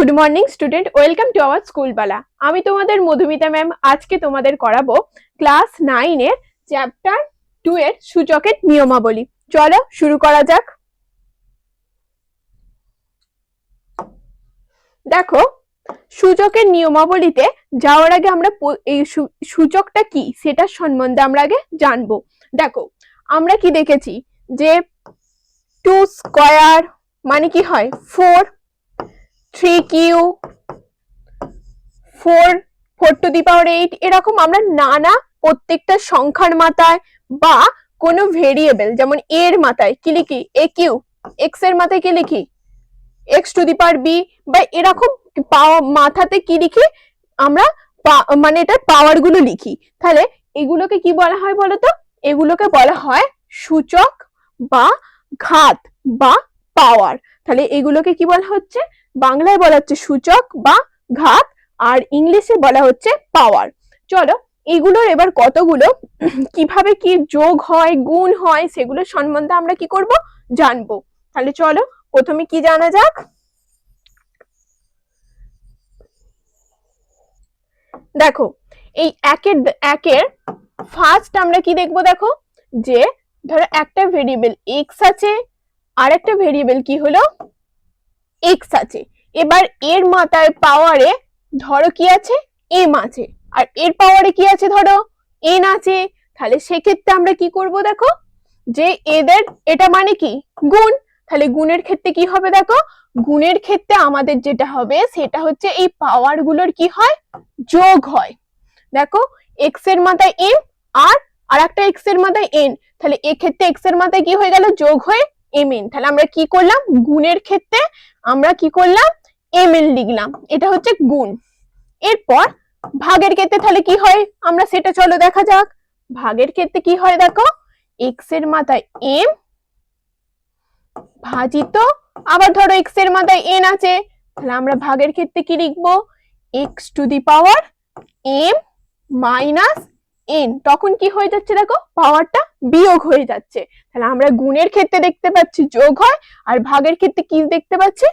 Good morning student, welcome to our school বালা। আমি তোমাদের Madhumita ma'am. আজকে তোমাদের করাবো ক্লাস 9 এর চ্যাপ্টার 2 এর সূচকের নিয়মাবলী। চলো শুরু করা যাক। দেখো, সূচকের নিয়মাবলীতে যাওয়ার আগে আমরা এই সূচকটা কি সেটার সম্বন্ধে আমরা আগে জানবো। দেখো, আমরা কি দেখেছি যে 2 স্কয়ার মানে কি হয় 4, 3q, 4 টু দি পাওয়ার 8, এরকম আমরা নানা প্রত্যেকটা সংখ্যার মাথায় বা কোনো ভেরিয়েবল যেমন a এর মাথায় কি লিখি aq, x এর মাথায় কি লিখি x to the power b, বা এরকম মাথাতে কি লিখি আমরা মানে এটার পাওয়ার গুলো লিখি। তাহলে এগুলোকে কি বলা হয় বলতো? এগুলোকে বলা হয় সূচক বা ঘাত বা পাওয়ার। তাহলে এগুলোকে কি বলা হচ্ছে? বাংলায় বলা হচ্ছে সূচক বা ঘাত, আর ইংলিশে বলা হচ্ছে পাওয়ার। চলো এগুলোর এবার কতগুলো কিভাবে কি যোগ হয় গুণ হয় সেগুলো সম্বন্ধে আমরা কি করব জানবো। তাহলে চলো প্রথমে কি জানা যাক। দেখো, এই একের ফার্স্ট আমরা কি দেখবো? দেখো যে ধরো একটা ভেরিয়েবল x আছে আর একটা ভেরিয়েবল কি হলো x আছে। এবার এর মাথায় পাওয়ারে ধরো কি আছে m আছে, আর এর পাওয়ারে কি আছে ধরো n আছে। তাহলে সেক্ষেত্রে আমরা কি করব? দেখো যে এদের এটা মানে কি গুণ। তাহলে গুণের ক্ষেত্রে কি হবে? দেখো গুণের ক্ষেত্রে আমাদের যেটা হবে সেটা হচ্ছে এই পাওয়ার গুলোর কি হয় যোগ হয়। দেখো x এর মাথায় m আর একটা x এর মাথায় n, তাহলে এক্ষেত্রে x এর মাথায় কি হয়ে গেল যোগ হয়ে mn। তাহলে আমরা কি করলাম গুণের ক্ষেত্রে আমরা কি করলাম mn লিখলাম, এটা হচ্ছে গুণ। এরপর ভাগের ক্ষেত্রে তাহলে কি হয় আমরা সেটা চলো দেখা যাক। ভাগের ক্ষেত্রে কি হয় দেখো x এর মাথায় m ভাজিত আবার ধরো x এর মাথায় n আছে, তাহলে আমরা ভাগের ক্ষেত্রে কি লিখবো x to the power m minus n। তখন কি হয়ে যাচ্ছে দেখো পাওয়ারটা বিয়োগ হয়ে যাচ্ছে। তাহলে আমরা গুণের ক্ষেত্রে দেখতে পাচ্ছি যোগ হয় আর ভাগের ক্ষেত্রে কি দেখতে পাচ্ছি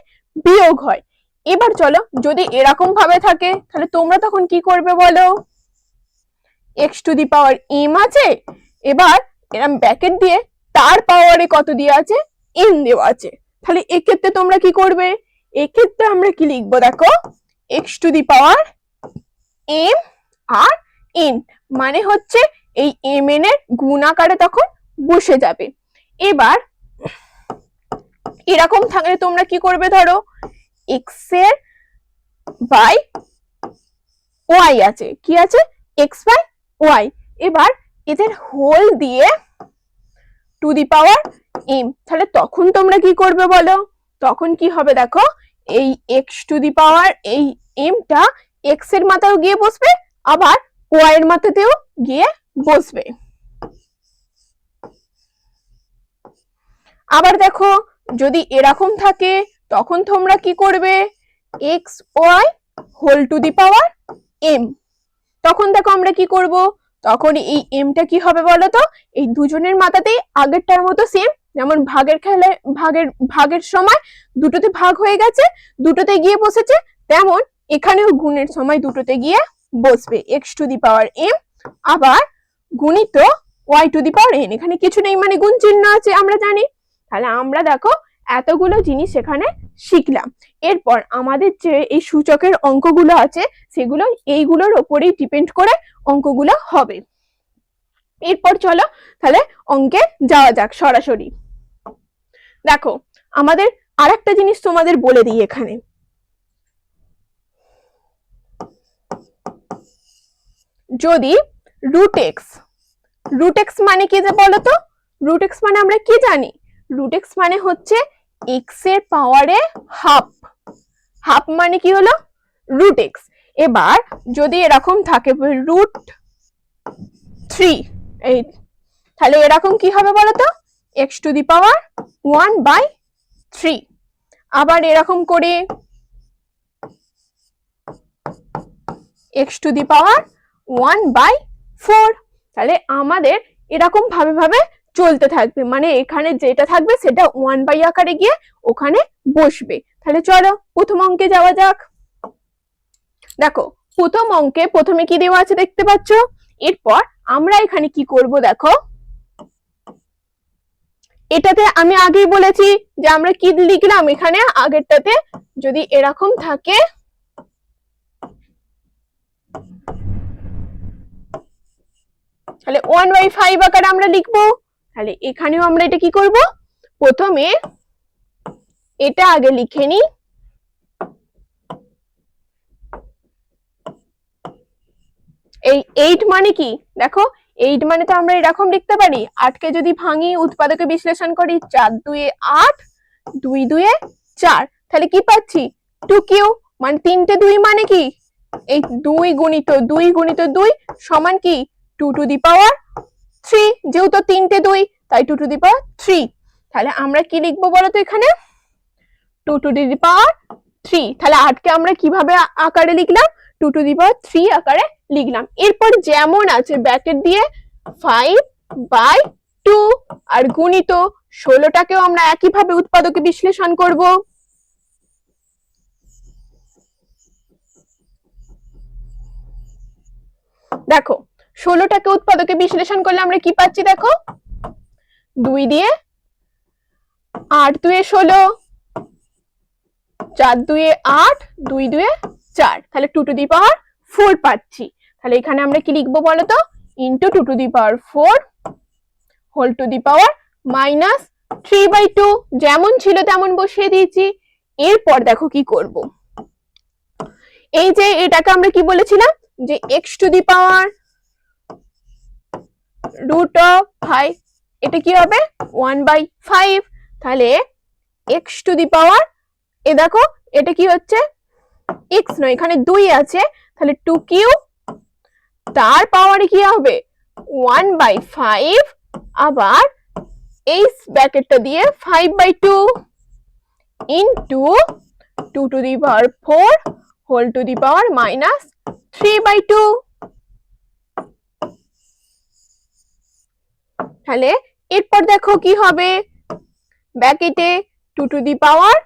বিয়োগ হয়। এবার চলো যদি এরকম ভাবে থাকে তাহলে তোমরা তখন কি করবে বলো? x to the power m আছে, এবার এরকম ব্র্যাকেট দিয়ে তার পাওয়ারে কত দিয়ে আছে n দেওয়া আছে। তাহলে এক্ষেত্রে তোমরা কি করবে? এক্ষেত্রে আমরা কি লিখবো দেখো x to the power m আর n মানে হচ্ছে এই mn এর গুণ আকারে তখন বসে যাবে। এবার এরকম থাকলে তোমরা কি করবে? ধরো x এর বাই y আছে, কি আছে x বাই y, এবার এদের হোল দিয়ে টু দি পাওয়ার m। তাহলে তখন তোমরা কি করবে বলো? তখন কি হবে দেখো এই x টু দি পাওয়ার এই m টা x এর মাথায় গিয়ে বসবে আবার y এর মাথাতেও গিয়ে বসবে। আবার দেখো যদি এরকম থাকে তখন তোমরা কি করবে x y whole to the power m। তখন দেখো আমরা কি করব? তখন এই m টা কি হবে বলো তো? এই দুজনের মাথাতেই আগেরটার মতো সেম, যেমন ভাগের খেলায় ভাগের সময় দুটোতে ভাগ হয়ে গেছে দুটোতে গিয়ে বসেছে, তেমন এখানেও গুণের সময় দুটোতে গিয়ে বসবে x to the power m আবার গুণিত y to the power n। এখানে কিছু নেই মানে গুণ চিহ্ন আছে আমরা জানি। তাহলে আমরা দেখো এতগুলো জিনিস এখানে শিখলাম। এরপর আমাদের যে এই সূচকের অঙ্কগুলো আছে সেগুলো এইগুলোর উপরেই ডিপেন্ড করে অঙ্কগুলো হবে। এরপর চলো তাহলে অঙ্কে যাওয়া যাক সরাসরি। দেখো আমাদের আরেকটা জিনিস তোমাদের বলে দিই এখানে। যদি রুট এক্স মানে কি যে বলো তো? রুট এক্স মানে আমরা কি জানি? রুট এক্স মানে হচ্ছে এক্স এর পাওয়ারে হাফ। হাফ মানে কি হলো রুট এক্স। এবার যদি এরকম থাকে রুট 3, এই তাহলে এরকম কি হবে বলতো এক্স টু দি পাওয়ার 1/3। আবার এরকম করে এক্স টু দি পাওয়ার 1/4। তাহলে আমাদের এরকম ভাবে চলতে থাকবে, মানে এখানে যেটা থাকবে সেটা 1 বাই আকারে গিয়ে ওখানে বসবে। তাহলে চলো প্রথম অঙ্কে যাওয়া যাক। দেখো প্রথম অঙ্কে প্রথমে কি দেওয়া আছে দেখতে পাচ্ছ। এরপর আমরা এখানে কি করব দেখো, এটাতে আমি আগেই বলেছি যে আমরা কি লিখলাম, এখানে আগেরটাতে যদি এরকম থাকে তাহলে 1/5 আকারে আমরা লিখবো। তাহলে এখানেও আমরা এটা কি করব, প্রথমে এটা আগে লিখে নি। এই 8 মানে কি দেখো, 8 মানে তো আমরা এরকম লিখতে পারি, 8 কে যদি ভাঙি উৎপাদকে বিশ্লেষণ করি 4 2 8 2 2 4, তাহলে কি পাচ্ছি 2q, মানে 3টে 2 মানে কি এই 2 গুণিত 2 সমান কি 2 টু দি পাওয়ার 3, যেহেতু 3টে 2 তাই 2 টু দি পাওয়ার 3। তাহলে আমরা কি লিখবো বলতো এখানে 2 টু দি পাওয়ার 3। তাহলে 8 কে আমরা কিভাবে আকারে লিখলাম, 2 টু দি পাওয়ার 3 আকারে লিখলাম। এরপর যেমন আছে ব্র্যাকেট দিয়ে 5/2 আর গুণিত 16টাকেও আমরা একইভাবে উৎপাদকে বিশ্লেষণ করব। দেখো 16টাকে উৎপাদকে বিশ্লেষণ করলে আমরা কি পাচ্ছি দেখো, 2 দিয়ে 8 2 16, 4 2 8, 2 2 4, তাহলে 2 টু দি পাওয়ার 4 পাচ্ছি। তাহলে এখানে আমরা কি লিখবো বলতো, into 2 to the power 4 whole to the power minus 3/2, যেমন ছিল তেমন বসিয়ে দিয়েছি। এরপর দেখো কি করব, এই যে এটাকে আমরা কি বলেছিলাম যে x টু দি পাওয়ার √5, এটা কি হবে 1/5। তাহলে x টু দি পাওয়ার এ দেখো এটা কি হচ্ছে x নয়, এখানে 2 আছে, তাহলে 2q, তার পাওয়ারে কি হবে 1/5, আবার এই ব্র্যাকেটটা দিয়ে 5/2 into 2 to the power 4 whole to the power minus 3/2। তাহলে এরপর দেখো কি হবে, ব্র্যাকেটে 2 টু দি পাওয়ার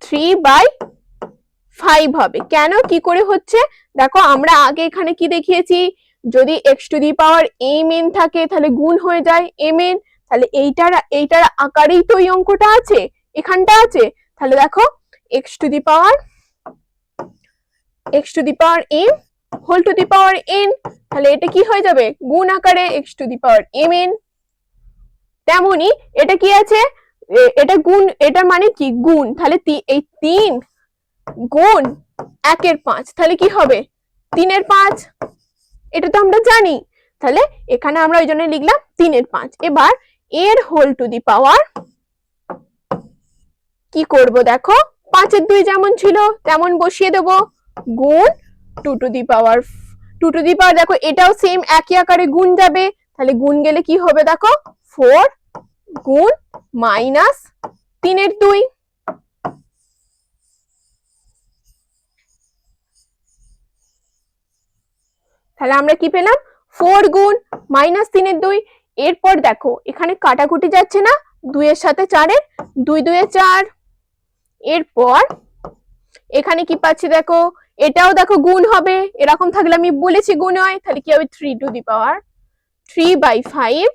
3/5 হবে। কেন কি করে হচ্ছে দেখো, আমরা আগে এখানে কি দেখিয়েছি, যদি x to the power mn থাকে তাহলে গুণ হয়ে যায় mn, তাহলে এইটার আকারেই তো এই অঙ্কটা আছে, এখানটা আছে। তাহলে দেখো x to the power m whole to the power n, তাহলে এটা কি হয়ে যাবে গুণ আকারে x to the power mn। তেমনি এটা কি আছে, এটা গুণ, এটা মানে কি গুণ, তাহলে এই 3 গুণ 1/5, তাহলে কি হবে 3/5, এটা তো আমরা জানি। তাহলে এখানে আমরা ওই জন্য লিখলাম 3/5। এবার এর হোল টু দি পাওয়ার কি করব দেখো, 5/2 যেমন ছিল তেমন বসিয়ে দেব, গুণ 2 টু দি পাওয়ার দেখো এটাও সেম একই আকারে গুণ যাবে, তাহলে গুণ গেলে কি হবে দেখো 4 গুণ মাইনাস 3/2। তাহলে আমরা কি পেলাম 4 গুণ মাইনাস 3/2। এরপর দেখো এখানে কাটাকুটি যাচ্ছে না, 2 এর সাথে 4 এর 2 2 এ 4। এরপর এখানে কি পাচ্ছি দেখো, এটাও দেখো গুণ হবে, এরকম থাকলে আমি বলেছি গুণ হয়, তাহলে কি হবে 3 টু দি পাওয়ার 3/5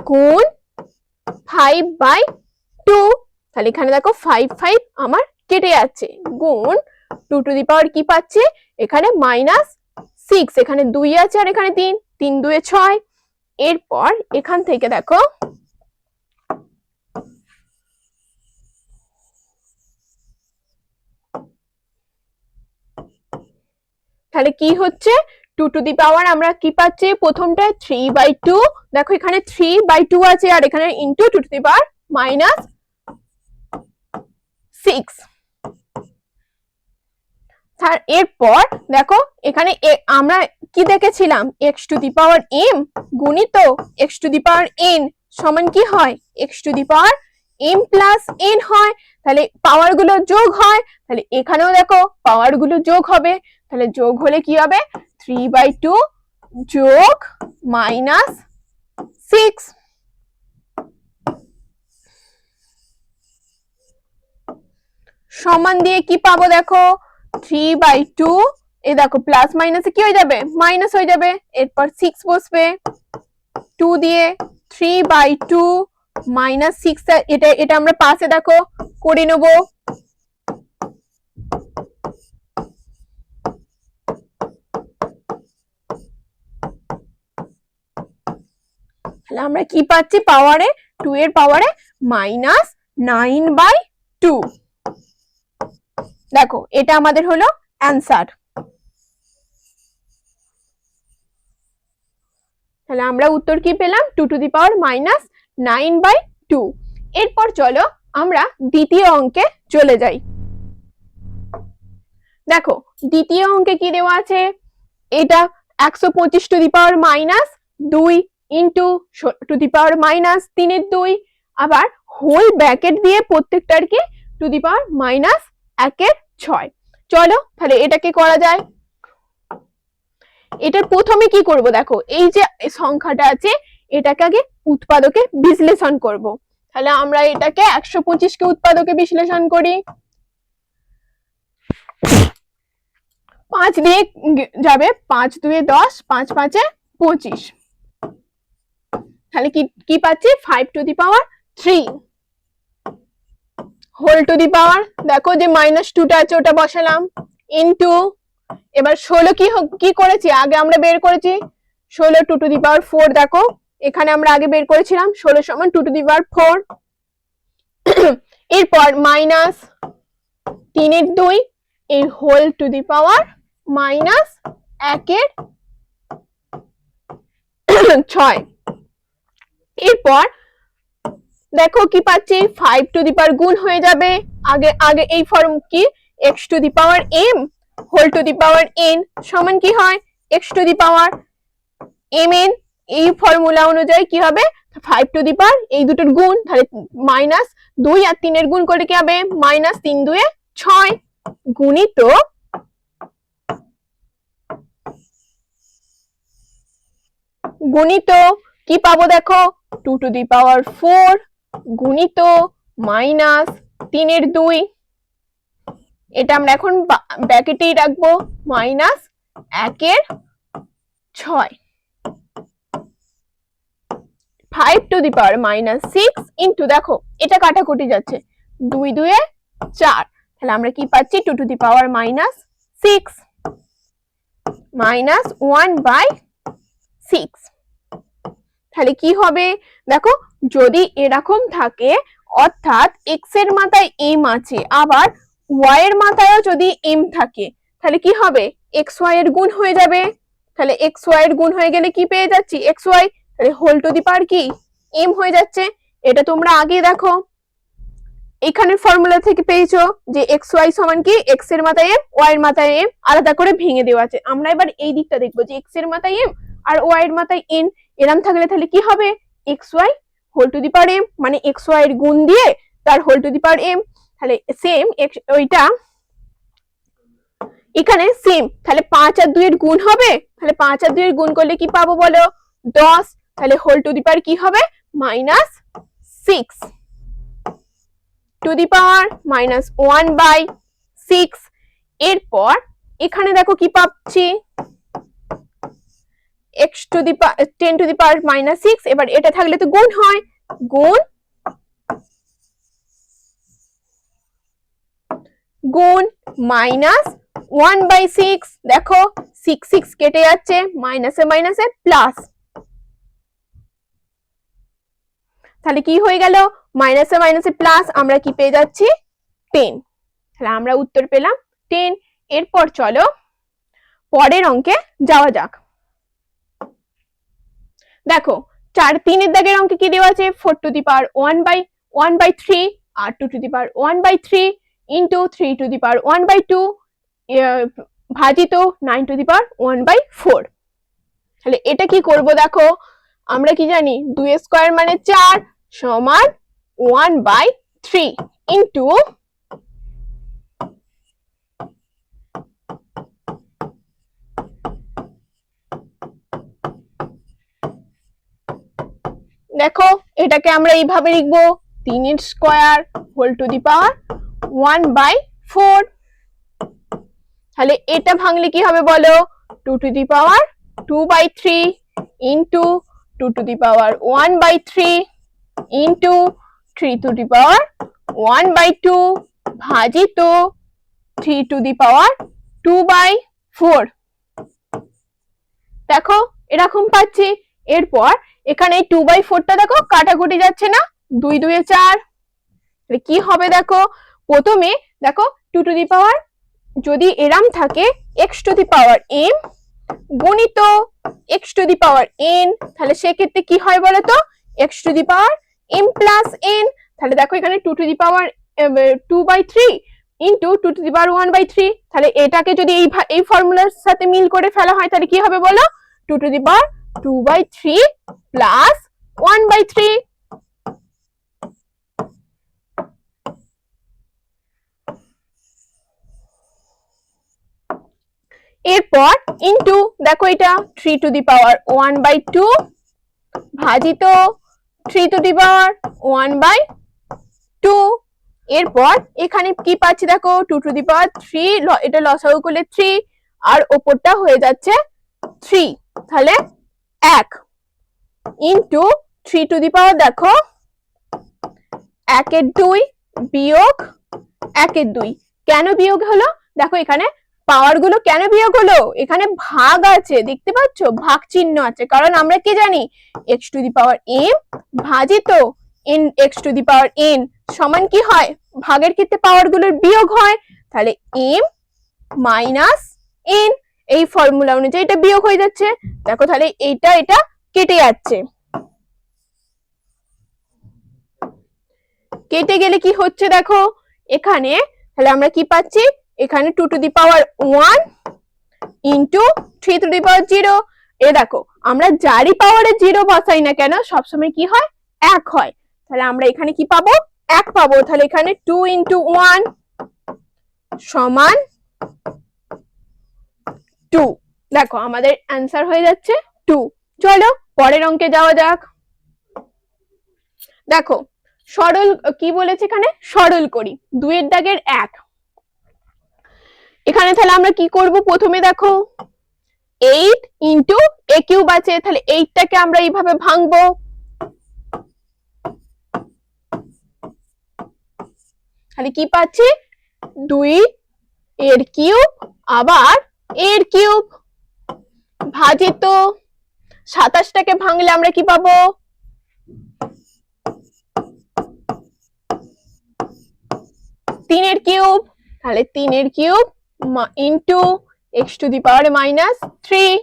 গুণ 5/2। তাহলে এখানে দেখো 5 5 আমার কেটে যাচ্ছে, গুণ 2 টু দি পাওয়ার কি পাচ্ছে এখানে মাইনাস 6, এখানে 2 আছে আর এখানে 3 3 2 এ 6। এরপর এখান থেকে দেখো তাহলে কি হচ্ছে 2 টু দি পাওয়ার আমরা কি পাচ্ছি, প্রথমটা 3/2, দেখো এখানে 3/2 আছে আর এখানে into 2 to the power minus 6। এরপর দেখো এখানে আমরা কি দেখেছিলাম x to the power m গুণিত x to the power n সমান কি হয় x to the power m plus n হয়, তাহলে পাওয়ার গুলো যোগ হয়, তাহলে এখানেও দেখো পাওয়ার গুলো যোগ হবে, তাহলে যোগ হলে কি হবে 3/2 যোগ মাইনাস 6 সমান দিয়ে কি পাবো দেখো 3/2 এই দেখো প্লাস মাইনাসে কি হয়ে যাবে মাইনাস হয়ে যাবে এরপর 6 বসবে 2 দিয়ে 3/2 মাইনাস 6 এটা আমরা পাশে দেখো করে নেব তাহলে আমরা কি পাচ্ছি পাওয়ারে 2 এর পাওয়ারে -9/2 দেখো এটা আমাদের হলো অ্যানসার তাহলে আমরা উত্তর কি পেলাম 2 টু দি পাওয়ার -9/2 এরপর চলো আমরা দ্বিতীয় অঙ্কে চলে যাই দেখো দ্বিতীয় অঙ্কে কি দেওয়া আছে এটা 125 to the power -2 into to the power -3/2 আবার হোল ব্র্যাকেট দিয়ে প্রত্যেকটার কি টু দি পাওয়ার -1/6 চলো তাহলে এটাকে করা যায় এটার প্রথমে কি করব দেখো এই যে সংখ্যাটা আছে এটাকে আগে উৎপাদকে বিশ্লেষণ করব তাহলে আমরা এটাকে 125 কে উৎপাদকে বিশ্লেষণ করি 5 দিয়ে যাবে 5 2 10 5 5 25 তাহলে কি পাচ্ছি 5 to the power 3 whole to the power দেখো যে -2টা আছে ওটা বসালাম ইনটু এবার 16 কি করেছি আগে আমরা বের করেছি 16 2 টু দি পাওয়ার 4 দেখো এখানে আমরা আগে বের করেছিলাম 16 সমান 2 টু দি পাওয়ার 4 এরপর -3/2 এই হোল টু দি পাওয়ার -1/6 এরপর দেখো কি পাচ্ছি 5 টু দি পাওয়ার গুণ হয়ে যাবে আগে এই ফর্ম কি x to the power m whole to the power n সমান কি হয় x to the power mn এই ফর্মুলা অনুযায়ী কি হবে 5 টু দি পাওয়ার এই দুটোর গুণ তাহলে -2 আর 3 এর গুণ করলে কি হবে -3 2 6 গুণিত কি পাবো দেখো 2 টু দি পাওয়ার 4 গুণিত -3/2 এটা আমরা এখন ব্র্যাকেটেই রাখবো -1/6 5 টু দি পাওয়ার -6 ইনটু দেখো এটা কাটাকুটি যাচ্ছে 2 2 4 তাহলে আমরা কি পাচ্ছি 2 টু দি পাওয়ার -6 -1/6 তাহলে কি হবে দেখো যদি এরকম থাকে অর্থাৎ x এর মাথায় m আছে আবার y এর মাথায়ও যদি m থাকে তাহলে কি হবে xy এর গুণ হয়ে যাবে তাহলে xy এর গুণ হয়ে গেলে কি পেয়ে যাচ্ছি xy তাহলে হোল টু দি পাওয়ার কি m হয়ে যাচ্ছে এটা তোমরা আগে দেখো এখানের ফর্মুলা থেকে পেয়েছো যে xy সমান কি x এর মাথায় m y এর মাথায় m আলাদা করে ভেঙে দেওয়া আছে আমরা এবার এই দিকটা দেখবো যে x এর মাথায় m আর y এর মাথায় n এরকম থাকলে তাহলে কি হবে xy whole to the power m মানে xy এর গুণ দিয়ে তার whole to the power m তাহলে সেম ওইটা এখানে সেম তাহলে 5 আর 2 এর গুণ হবে তাহলে 5 আর 2 এর গুণ করলে কি পাবো বলো 10 তাহলে হোল টু দি পাওয়ার কি হবে -6 টু দি পাওয়ার -1/6 এরপর এখানে দেখো কি পাচ্ছি x to the power 10 to the power -6 এবার এটা থাকলে তো গুণ হয় গুণ 1/6 দেখো 6 6 কেটে যাচ্ছে মাইনাসে মাইনাসে প্লাস তাহলে কি হয়ে গেল মাইনাসে মাইনাসে প্লাস আমরা কি পেয়ে যাচ্ছি 10 তাহলে আমরা উত্তর পেলাম 10 এরপর চলো পরের অঙ্কে যাওয়া যাক দেখো 4 3 এর দাগের অঙ্কে কি দেওয়া আছে 4 টু দি পাওয়ার 1/3 আর 2 to the power 1/3 into 3 to the power 1/2 ভাজিত 9 টু দি পাওয়ার 1/4 তাহলে এটা কি করব দেখো আমরা কি জানি 2 স্কয়ার মানে 4 সমান 1/3 ইনটু দেখো এটাকে আমরা এইভাবে লিখবো 3 square whole to the power 1/4। তাহলে এটা ভাঙলে কি হবে বলো, 2 to the power 2/3 into 2 to the power 1/3 into 3 to the power 1/2 ভাজিত 3 টু দি পাওয়ার 2/4। দেখো এরকম পাচ্ছি। এরপর এখানে এই 2/4টা দেখো কাটাকুটি যাচ্ছে না, 2 2 4। কি হবে দেখো, প্রথমে দেখো 2 টু দি পাওয়ার যদি এরম থাকে x to the power m গুণিত x to the power n, তাহলে সেক্ষেত্রে কি হয় বলতো, x to the power m plus n। তাহলে দেখো এখানে 2 to the power 2/3 into 2 to the power 1/3। তাহলে এটাকে যদি এই ফর্মুলার সাথে মিল করে ফেলা হয় তাহলে কি হবে বলো, 2 টু দি পাওয়ার 2/3 প্লাস 1/3। এরপর ইন্টু দেখো এটা 3 টু দি পাওয়ার 1/2 ভাজিত 3 টু দি পাওয়ার 1/2। এরপর এখানে কি পাচ্ছি দেখো, 2 টু দি পাওয়ার 3, এটা লসাগু করলে 3 আর ওপরটা হয়ে যাচ্ছে 3, তাহলে 1 ইন্টু 3 টু দি পাওয়ার দেখো 1 এর 2 বিয়োগ 1 এর 2। কেন বিয়োগ হলো দেখো, এখানে পাওয়ার গুলো কেন বিয়োগ হলো, এখানে ভাগ আছে দেখতে পাচ্ছ, ভাগ চিহ্ন আছে, কারণ আমরা কি জানি x to the power m ভাজিত n x to the power n সমান কি হয়, ভাগের ক্ষেত্রে পাওয়ার গুলোর বিয়োগ হয়, তাহলে m মাইনাস n এই ফর্মুলা অনুযায়ী এটা বিয়োগ হয়ে যাচ্ছে। দেখো তাহলে এটা কেটে যাচ্ছে, কেটে গেলে কি হচ্ছে দেখো এখানে, তাহলে আমরা কি পাচ্ছি, এখানে 2 to the power 1 into 3 to the power 0। এ দেখো আমরা যারই পাওয়ারে 0 বসাই না কেন সবসময় কি হয়, 1 হয়। তাহলে আমরা এখানে কি পাবো, 1 পাবো। তাহলে এখানে 2 ইন্টু 1 সমান 2। দেখো আমাদের অ্যান্সার হয়ে যাচ্ছে 2। চলো পরের অঙ্কে যাওয়া যাক। দেখো সরল কি বলেছে, এখানে সরল করি 2 এর দাগের 1। এখানে তাহলে আমরা কি করব, প্রথমে দেখো 8 ইন্টু a কিউব আছে, তাহলে 8টাকে আমরা এইভাবে ভাঙবো, তাহলে কি পাচ্ছি 2 এর কিউব আবার এর কিউব ভাজিত 27টাকে ভাঙলে আমরা কি পাবো, 3 এর কিউব, তাহলে 3 এর cube into x to the power minus 3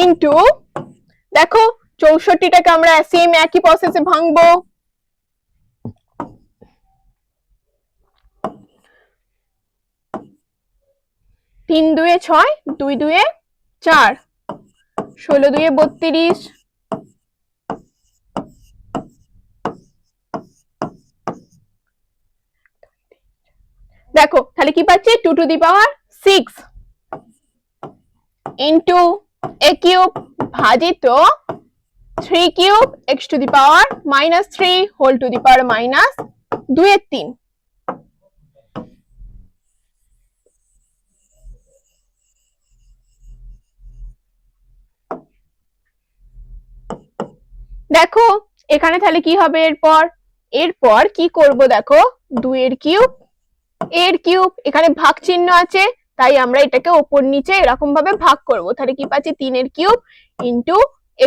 into দেখো 64টাকে আমরা সেম একই প্রসেসে ভাঙবো, 3 2 6 2 2 4 16 2 32। দেখো তাহলে কি পাচ্ছি 2 to the power 6 into a cube ভাজিত 3 cube x to the power minus 3 whole to the power minus 2 এর 3। দেখো এখানে তাহলে কি হবে, এরপর কি করব দেখো 2 এর কিউব এখানে ভাগ চিহ্ন আছে, তাই আমরা এটাকে উপর নিচে এরকম ভাবে ভাগ করব। তাহলে কি পাচ্ছি 3 এর cube into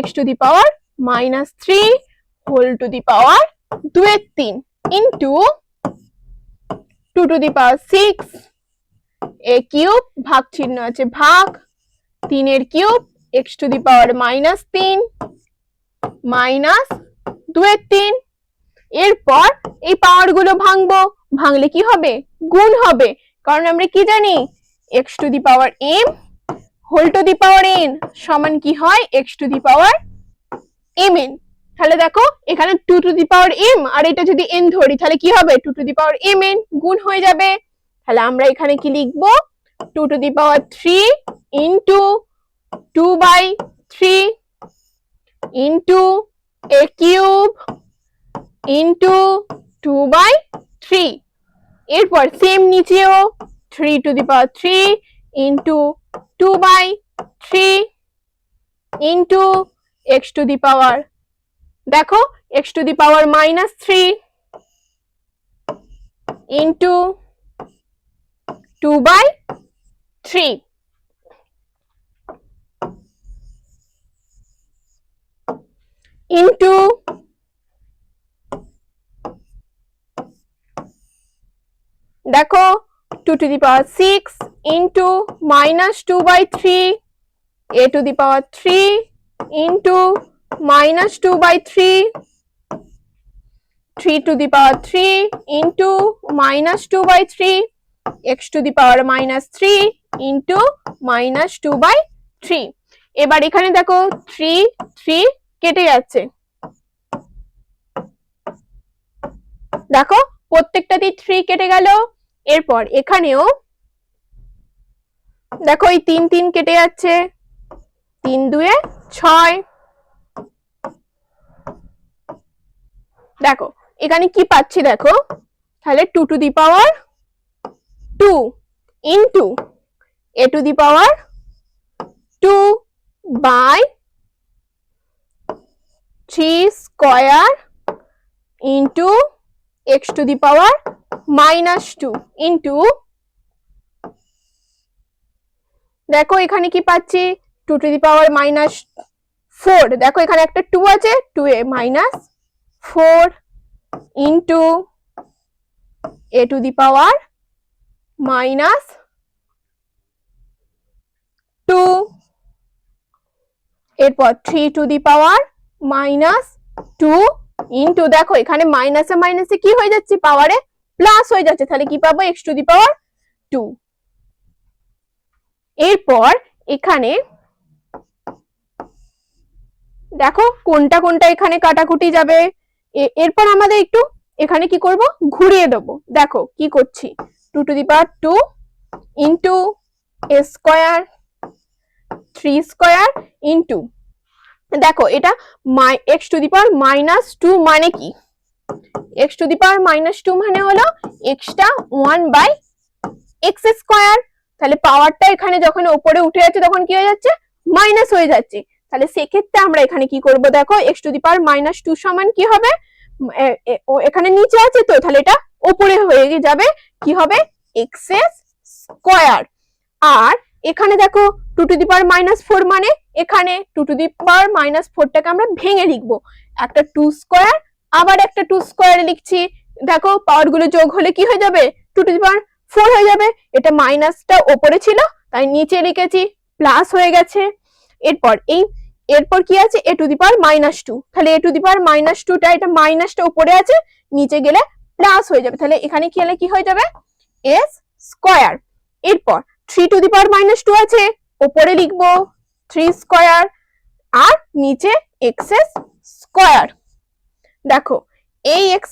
x to the power minus 3 whole to the power 2 এর 3 into 2 to the power 6 a cube ভাগ চিহ্ন আছে ভাগ 3 এর cube x to the power minus 3 minus 2 এর 3। এরপর এই পাওয়ার গুলো ভাঙবো, ভাঙলে কি হবে, গুণ হবে, কারণ আমরা কি জানি x to the power m whole to the power n সমান কি হয় x to the power mn। তাহলে দেখো এখানে 2 টু দি পাওয়ার m আর এটা যদি n ধরি তাহলে কি হবে 2 টু দি পাওয়ার mn গুণ হয়ে যাবে। তাহলে আমরা এখানে কি লিখব 2 to the power 3 into 2/3 into a cube into 2/3 এরপর সেম নিচেও 3 to the power 3 into 2/3 into x to the power দেখো x to the power -3 into 2/3 into দেখো 2 to the power 6 into -2/3 a to the power 3 into -2/3 3 to the power 3 into -2/3 x to the power -3 into -2/3 এবার এখানে দেখো 3 3 কেটে যাচ্ছে দেখো প্রত্যেকটাতেই 3 কেটে গেল এরপর এখানেও দেখো এই 3 3 কেটে যাচ্ছে 3 2 এ 6 দেখো এখানে কি পাচ্ছি দেখো তাহলে 2 to the power 2 into a to the power 2/3 square into x to the power -2 into দেখো এখানে কি পাচ্ছি 2 to the power -4 দেখো এখানে একটা 2 আছে 2 এ -4 into a to the power -2 এরপর 3 to the power -2 into দেখো এখানে মাইনাসে মাইনাসে কি হয়ে যাচ্ছে পাওয়ারে প্লাস হয়ে যাচ্ছে তাহলে কি পাবো x to the power 2 এরপর এখানে দেখো কোনটা কোনটা এখানে কাটাকুটি যাবে এরপর আমাদের একটু এখানে কি করব ঘুরিয়ে দেব দেখো কি করছি 2 to the power 2 into a square 3 square into দেখো এটা x to the power -2 মানে কি x to the power -2 মানে হলো x টা 1/x স্কয়ার তাহলে পাওয়ারটা এখানে যখন উপরে উঠে যাচ্ছে তখন কি হয়ে যাচ্ছে মাইনাস হয়ে যাচ্ছে তাহলে সেক্ষেত্রে আমরা এখানে কি করব দেখো x to the power -2 সমান কি হবে এখানে নিচে আছে তো তাহলে এটা উপরে হয়ে যাবে কি হবে x স্কয়ার আর এখানে দেখো 2 to the power -4 মানে এখানে 2 to the power -4 টাকে আমরা ভেঙে লিখব একটা 2 স্কয়ার আবার একটা 2 স্কয়ার লিখছি দেখো পাওয়ার গুলো যোগ হলে কি হয়ে যাবে 2 to the power 4 হয়ে যাবে এটা মাইনাসটা উপরে ছিল তাই নিচে লিখেছি প্লাস হয়ে গেছে এরপর কি আছে a to the power -2 তাহলে a to the power -2 টা এটা মাইনাসটা উপরে আছে নিচে গেলে প্লাস হয়ে যাবে তাহলে এখানে কি হলে কি হয়ে যাবে s স্কয়ার এরপর 3 to the power -2 আছে উপরে লিখব 3 স্কয়ার আর নিচে x স্কয়ার দেখো এই x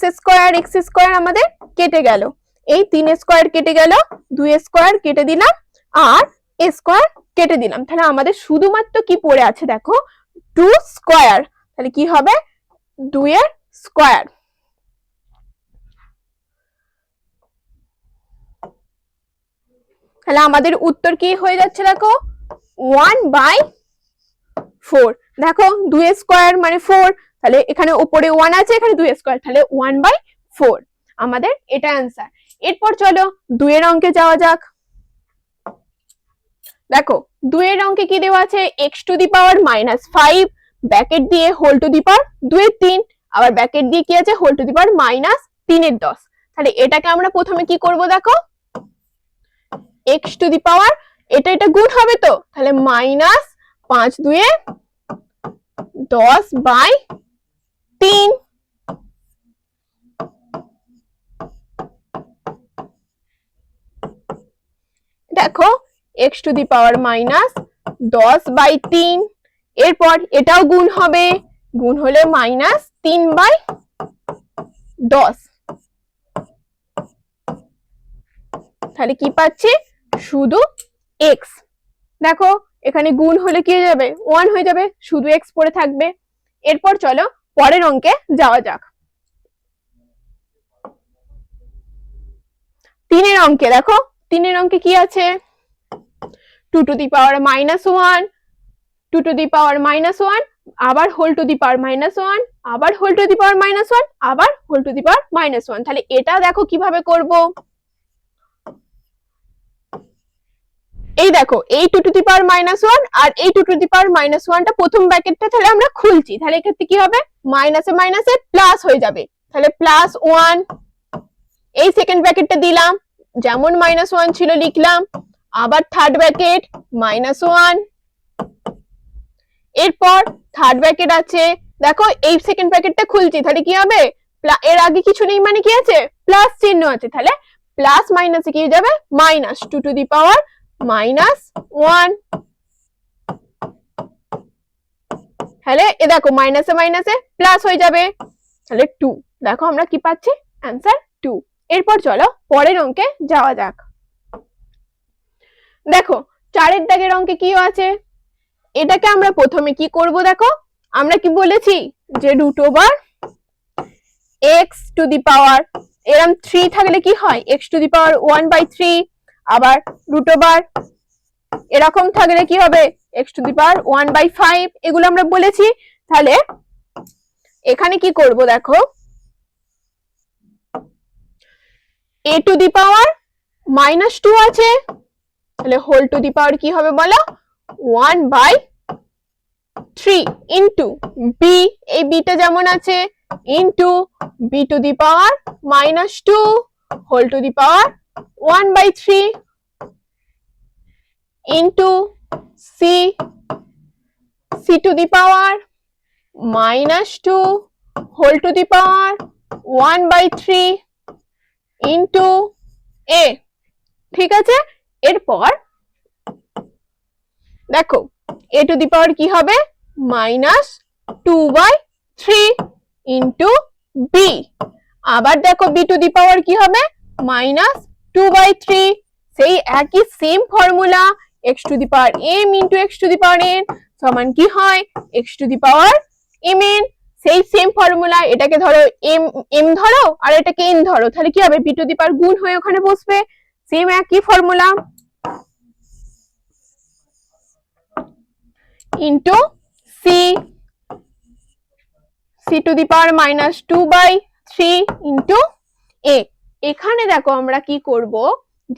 স্কয়ার আমাদের কেটে গেল এই 3 স্কয়ার কেটে গেল 2 স্কয়ার কেটে দিলাম আর a স্কয়ার কেটে দিলাম তাহলে আমাদের শুধুমাত্র কি পড়ে আছে দেখো 2 স্কয়ার তাহলে কি হবে 2 এর স্কয়ার তাহলে আমাদের উত্তর কি হয়ে যাচ্ছে দেখো 1/4 দেখো 2 স্কয়ার মানে 4 তাহলে এখানে উপরে 1 আছে এখানে 2 স্কয়ার তাহলে 1/4 আমাদের এটা आंसर এরপর চলো 2 এর অঙ্কে যাওয়া যাক দেখো 2 এর অঙ্কে কি দেওয়া আছে x to the power -5 bracket দিয়ে হোল টু দি পাওয়ার 2 এর 3 আবার ব্র্যাকেট দিয়ে কি আছে হোল টু দি পাওয়ার -3 এর 10 তাহলে এটাকে আমরা প্রথমে কি করব দেখো x to the power এটা গুণ হবে তো তাহলে -5 2 এ 10/3 দেখো x to the power -10/3 এরপর এটাও গুণ হবে গুণ হলে -3/10 তাহলে কি পাচ্ছি শুধু এক্স। দেখো এখানে গুণ হলে কি হয়ে যাবে 1 হয়ে যাবে, শুধু এক্স পড়ে থাকবে। এরপর চলো পরের অঙ্কে যাওয়া যাক। 3 অঙ্কে দেখো, 3 অঙ্কে কি আছে 2 to the power -1, 2 to the power -1, আবার হোল টু দি পাওয়ার -1, আবার হোল টু দি পাওয়ার -1, আবার হোল টু দি পাওয়ার -1। তাহলে এটা দেখো কিভাবে করব। এই দেখো এই 2 টু দি পাওয়ার -1 আর এই 2 টু দি পাওয়ার -1টা প্রথম ব্র্যাকেটটা তাহলে আমরা খুলছি, তাহলে এক্ষেত্রে কি হবে মাইনাসে মাইনাসে প্লাস হয়ে যাবে, তাহলে +1। এই সেকেন্ড ব্র্যাকেটটা দিলাম, যেমন -1 ছিল লিখলাম, আবার থার্ড ব্র্যাকেট -1। এরপর থার্ড ব্র্যাকেট আছে, দেখো এই সেকেন্ড ব্র্যাকেটটা খুলছি, তাহলে কি হবে এর আগে কিছু নেই মানে কি আছে প্লাস চিহ্ন আছে, তাহলে প্লাস মাইনাসে কি হয়ে যাবে -2 টু দি পাওয়ার -1। তাহলে এ দেখো মাইনাসে মাইনাসে প্লাস হয়ে যাবে, তাহলে 2। দেখো আমরা কি পাচ্ছি অ্যান্সার 2। এরপর চলো পরের অঙ্কে যাওয়া যাক। দেখো 4 দাগের অঙ্কে কি আছে, এটাকে আমরা প্রথমে কি করব, দেখো আমরা কি বলেছি যে √x টু দি পাওয়ার এরকম 3 থাকলে কি হয় x টু দি পাওয়ার 1/3, আবার √ এরকম থাকলে কি হবে x টু দি পাওয়ার 1/5, এগুলো আমরা বলেছি। তাহলে এখানে কি করব, দেখো a টু দি পাওয়ার -2 আছে, তাহলে হোল টু দি পাওয়ার কি হবে বলো 1/3 ইনটু b, এই bটা যেমন আছে into b to the power -2 whole to the power 1/3 into c to the power -2 whole to the power 1/3 into a। ঠিক আছে, এরপর দেখো a টু দি পাওয়ার কি হবে -2/3 ইনটু b, আবার দেখো b টু দি পাওয়ার কি হবে -2/3, সেই একই same formula x to the power m into x to the power n সমান কি হয় x to the power mn। সেই সেম ফর্মুলা, এটাকে ধরো m ধরো আর এটাকে n ধরো, তাহলে কি হবে b টু দি পাওয়ার গুণ হয়ে ওখানে বসবে, সেম একই formula into c to the power -2/3 into a। এখানে দেখো আমরা কি করব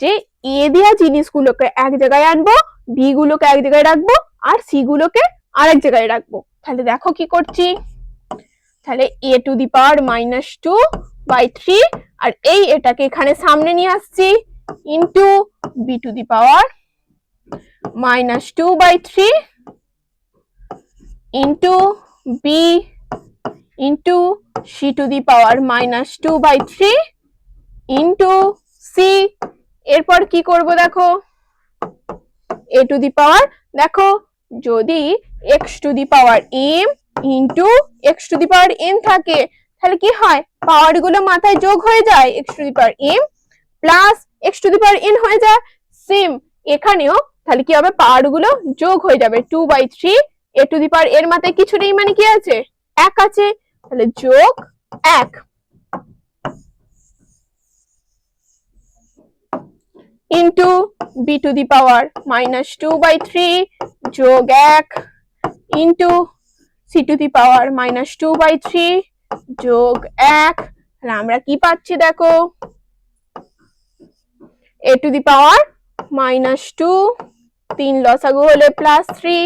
যে a দেয়া জিনিসগুলোকে এক জায়গায় আনবো, b গুলোকে এক জায়গায় রাখবো আর c গুলোকে আরেক জায়গায় রাখবো। তাহলে দেখো কি করছি, তাহলে a টু দি পাওয়ার -2/3 আর এটাকে এখানে সামনে নিয়ে আসছি into b to the power -2/3 into b into c to the power -2/3 into c। এরপর কি করব, দেখো a টু দি পাওয়ার, দেখো যদি x to the power m into x to the power n থাকে, তাহলে কি হয় পাওয়ার গুলো মাথায় যোগ হয়ে যায়, x to the power m plus x to the power n হয়ে যায়। সেম এখানেও তাহলে কি হবে পাওয়ার গুলো যোগ হয়ে যাবে 2/3, a টু দি পাওয়ার এর মাথায় কিছু নেই মানে কি আছে 1 আছে, তাহলে যোগ 1 into b to the power -2/3 যোগ 1 into c to the power -2/3 যোগ 1। তাহলে আমরা কি পাচ্ছি দেখো a টু দি পাওয়ার -2, 3 লসাগু হলে +3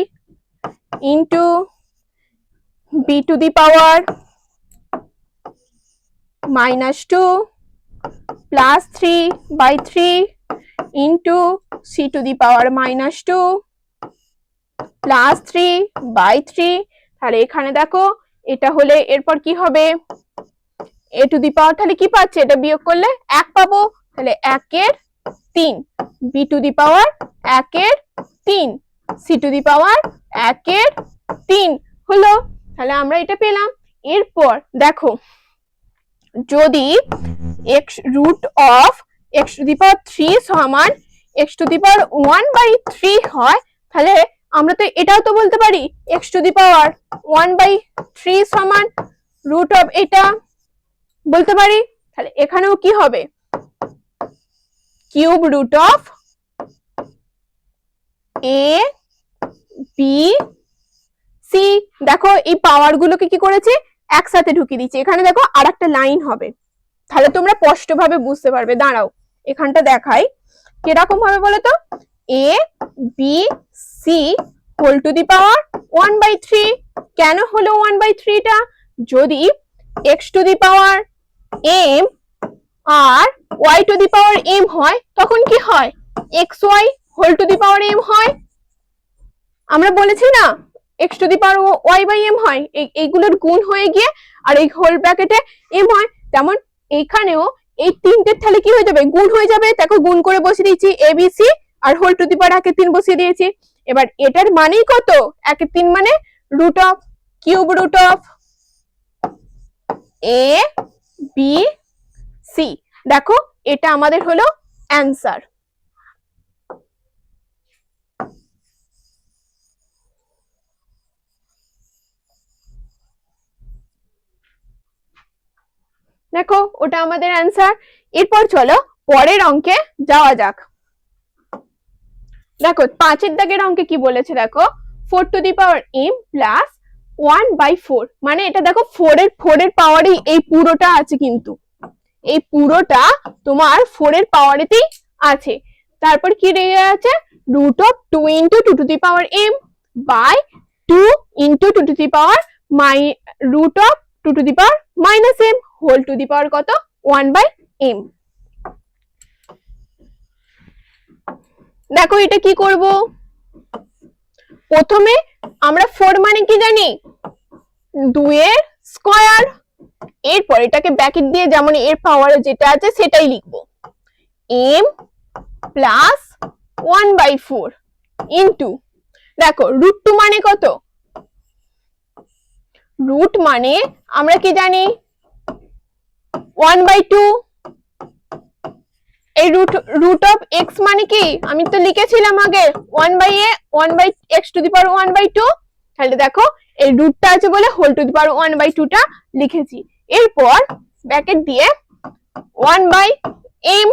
into b to the power -2 +3/3 into c to the power -2 +3/3। তাহলে এখানে দেখো এটা হলে এরপর কি হবে a টু দি পাওয়ার, তাহলে কি পাচ্ছে এটা বিয়োগ করলে 1 পাবো, তাহলে 1/3 b to the power 1/3 c to the power 1/3 হলো, তাহলে আমরা এটা পেলাম। এরপর দেখো যদি x √(x x to the power 3 সমান x টু দি পাওয়ার 1/3 হয়, তাহলে আমরা তো এটাও তো বলতে পারি x টু দি পাওয়ার 1/3 সমান রুট অফ এটা বলতে পারি। তাহলে এখানেও কি হবে cube root of a b c। দেখো এই পাওয়ার গুলোকে কি করেছে একসাথে ঢুকিয়ে দিচ্ছে, এখানে দেখো আর একটা লাইন হবে, তাহলে তোমরা স্পষ্টভাবে বুঝতে পারবে। দাঁড়াও এখানটা দেখাই কিরকম হবে বলো তো, a b c whole to the power 1/3। কেন হলো 1/3 টা? যদি x to the power m আর y to the power m হয় তখন কি হয় xy whole to the power m হয়। আমরা বলেছি না x to the power y/m হয়, এইগুলোর গুণ হয়ে গিয়ে আর এই হোল ব্র্যাকেটে m হয়, তেমন এইখানেও এই তিনটের তাহলে কি হয়ে যাবে গুণ হয়ে যাবে। দেখো গুণ করে বসিয়ে দিয়েছি abc আর হোল টু দি পাওয়ার 1/3 বসিয়ে দিয়েছি। এবার এটার মানেই কত 1/3 মানে root of cube root of a b c। দেখো এটা আমাদের হলো অ্যান্সার। দেখো ওটা আমাদের অ্যান্সার। এরপর চলো পরের অঙ্কে যাওয়া যাক। দেখো 5 এর দাগের অঙ্কে কি বলেছে দেখো 4 to the power m plus 1/4, মানে এটা দেখো 4 এর পাওয়ারই এই পুরোটা আছে, কিন্তু এই পুরোটা তোমার 4 এর পাওয়ারেতেই আছে। তারপর কি রয়ে আছে root of 2 into 2 to the power m by 2 into 2 to the power root of 2 to the power minus m whole to the power কত 1/m। দেখো এটা কি করব, প্রথমে আমরা 4 মানে কি জানি 2 এর স্কয়ার, এরপর এটাকে ব্র্যাকেট দিয়ে যেমন এর পাওয়ারে যেটা আছে সেটাই লিখবো m প্লাস 1/4 ইন্টু দেখো রুট 2 মানে কত, রুট মানে আমরা কি জানি 1/2। এই রুট অফ x মানে কি আমি তো লিখেছিলাম আগে 1/x টু দি পাওয়ার 1/2, তাহলে দেখো এই রুটটা আছে বলে হোল টু দি পাওয়ার 1/2 টা লিখেছি। এরপর ব্র্যাকেট দিয়ে 1/m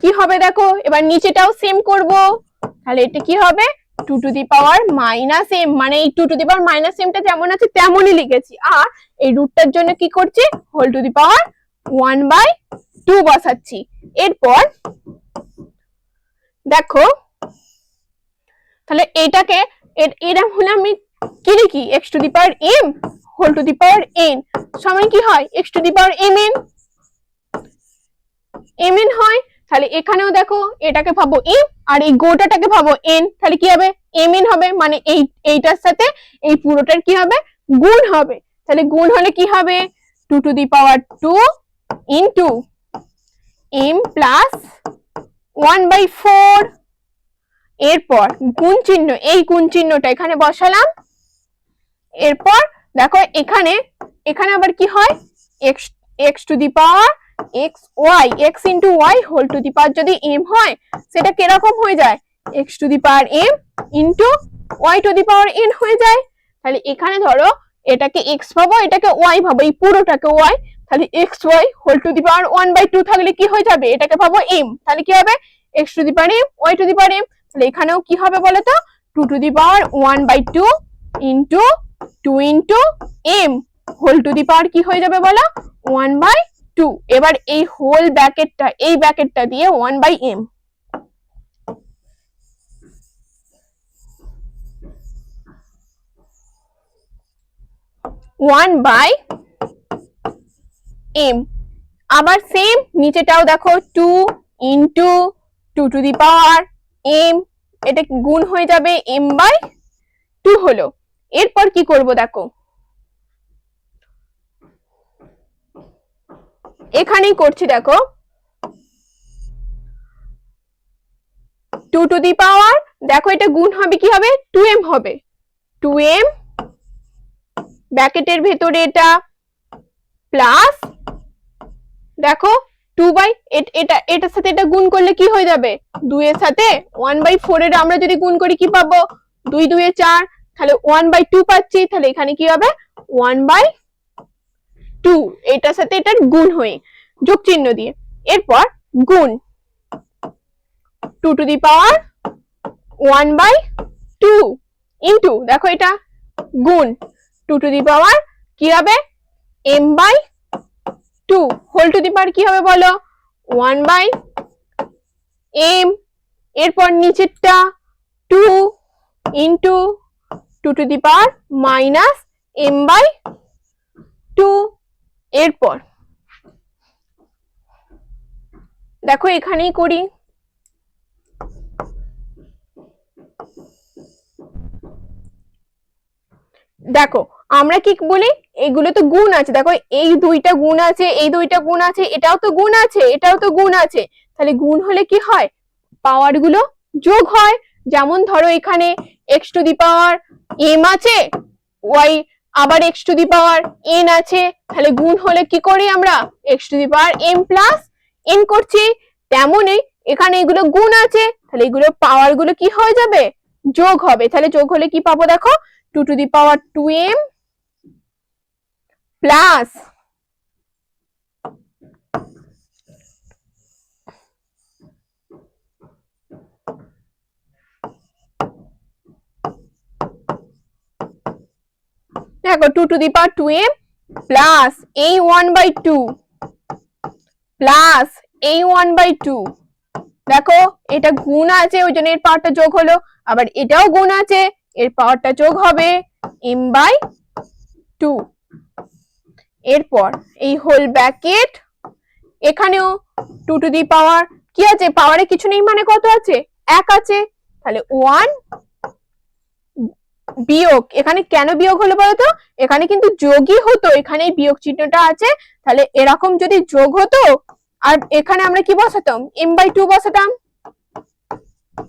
কি হবে দেখো, এবার নিচেটাও সেম করব, তাহলে এটা কি হবে 2 to the power minus m, মানে এই 2 to the power minus m টা যেমন আছে তেমনই লিখেছি, আর এই রুটটার জন্য কি করছি হোল টু দি পাওয়ার 1/2 বসাচ্ছি। এরপর দেখো তাহলে এটাকে এরকম হলে আমি কি লিখি x to the power m whole to the power n সমান কি হয় x to the power mn হয়। তাহলে এখানেও দেখো এটাকে ভাবো m আর এই গোটাটাকে ভাবো n, তাহলে কি হবে mn হবে, মানে এইটার সাথে এই পুরোটার কি হবে গুণ হবে। তাহলে গুণ হলে কি হবে 2 to the power 2 into m plus 1/4। এরপর গুণ চিহ্ন, এই গুণ চিহ্নটা এখানে বসালাম। এরপর দেখো এখানে আবার কি হয় x to the power x into y whole to the power যদি m হয় সেটা কিরকম হয়ে যায় x to the power m into y to the power n হয়ে যায়। তাহলে এখানে ধরো এটাকে x ভাবো এটাকে y ভাবো, এই পুরোটাকে y, তাহলে xy whole to the power 1/2 থাকলে কি হয়ে যাবে এটাকে ভাবো m, তাহলে কি হবে x to the power m y to the power m। তাহলে এখানেও কি হবে বলো তো 2 to the power 1/2 into 2 into m whole to the power কি হয়ে যাবে বলো 1/2। এবার এই হোল ব্র্যাকেটটা দিয়ে 1/m। আবার সেম নিচেটাও দেখো 2 into 2 to the power m, এটা গুণ হয়ে যাবে m/2 হলো। এরপর কি করব দেখো এখানেই করছি, দেখো 2 টু দি পাওয়ার দেখো এটা গুণ হবে কি হবে 2m হবে, 2m ব্র্যাকেটের ভেতরে এটা প্লাস দেখো 2/, এটার সাথে এটা গুণ করলে কি হয়ে যাবে, 2 এর সাথে 1/4 এর আমরা যদি গুণ করি কি পাবো, 2 2 এ 4, তাহলে 1/2 পাচ্ছি, তাহলে এখানে কি হবে 1/2, এটার সাথে এটার গুণ হয়ে যোগ চিহ্ন দিয়ে। এরপর গুণ 2 টু দি পাওয়ার 1/2 ইনটু, দেখো এটা গুণ 2 টু দি পাওয়ার কি হবে m/2 whole to the power কি হবে বলো 1/m, এরপর নিচেরটা 2 into 2 to the power -m/2। এরপর দেখো এখানেই করি, দেখো আমরা কি বলি, এগুলো তো গুণ আছে, দেখো এই দুইটা গুণ আছে, এই দুইটা গুণ আছে, এটাও তো গুণ আছে, এটাও তো গুণ আছে, তাহলে গুণ হলে কি হয়, পাওয়ার গুলো যোগ হয়। যেমন ধরো এখানে x to the power m আছে, y আবার x to the power n আছে, তাহলে গুণ হলে কি করি আমরা x to the power m plus n করছি। তেমনই এখানে এগুলো গুণ আছে, তাহলে এগুলো পাওয়ার গুলো কি হয়ে যাবে, যোগ হবে। তাহলে যোগ হলে কি পাবো দেখো 2 to the power 2m plus দেখো 2 to the power 2m plus এই 1/2 প্লাস এই 1/2, দেখো এটা গুণ আছে ওই জন্য এর পাওয়ারটা যোগ হলো, আবার এটাও গুণ আছে এর পাওয়ারটা যোগ হবে m/2। এরপর এই হোল ব্র্যাকেট, এখানেও 2 টু দি পাওয়ার কি আছে, পাওয়ারে কিছু নেই মানে কত আছে 1 আছে, তাহলে 1 বিয়োগ, এখানে কেন বিয়োগ হলো বলতো, এখানে কিন্তু যোগই হতো, এখানে এই বিয়োগ চিহ্নটা আছে, তাহলে এরকম যদি যোগ হতো আর এখানে আমরা কি বসাতাম m/2 বসাতাম,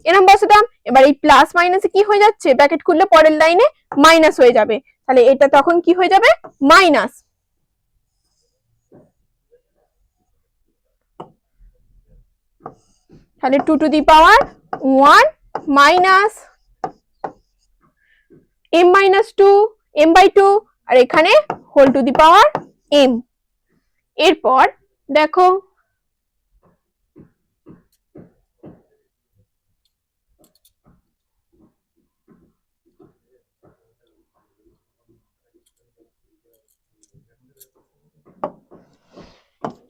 এরকম বসাতাম। এবার এই প্লাস মাইনাসে কি হয়ে যাচ্ছে, ব্র্যাকেট খুললে পরের লাইনে মাইনাস হয়ে যাবে, তাহলে এটা তখন কি হয়ে যাবে মাইনাস। তাহলে 2 to the power 1 minus m/2 m/2, আর এখানে whole to the power m। এরপর দেখো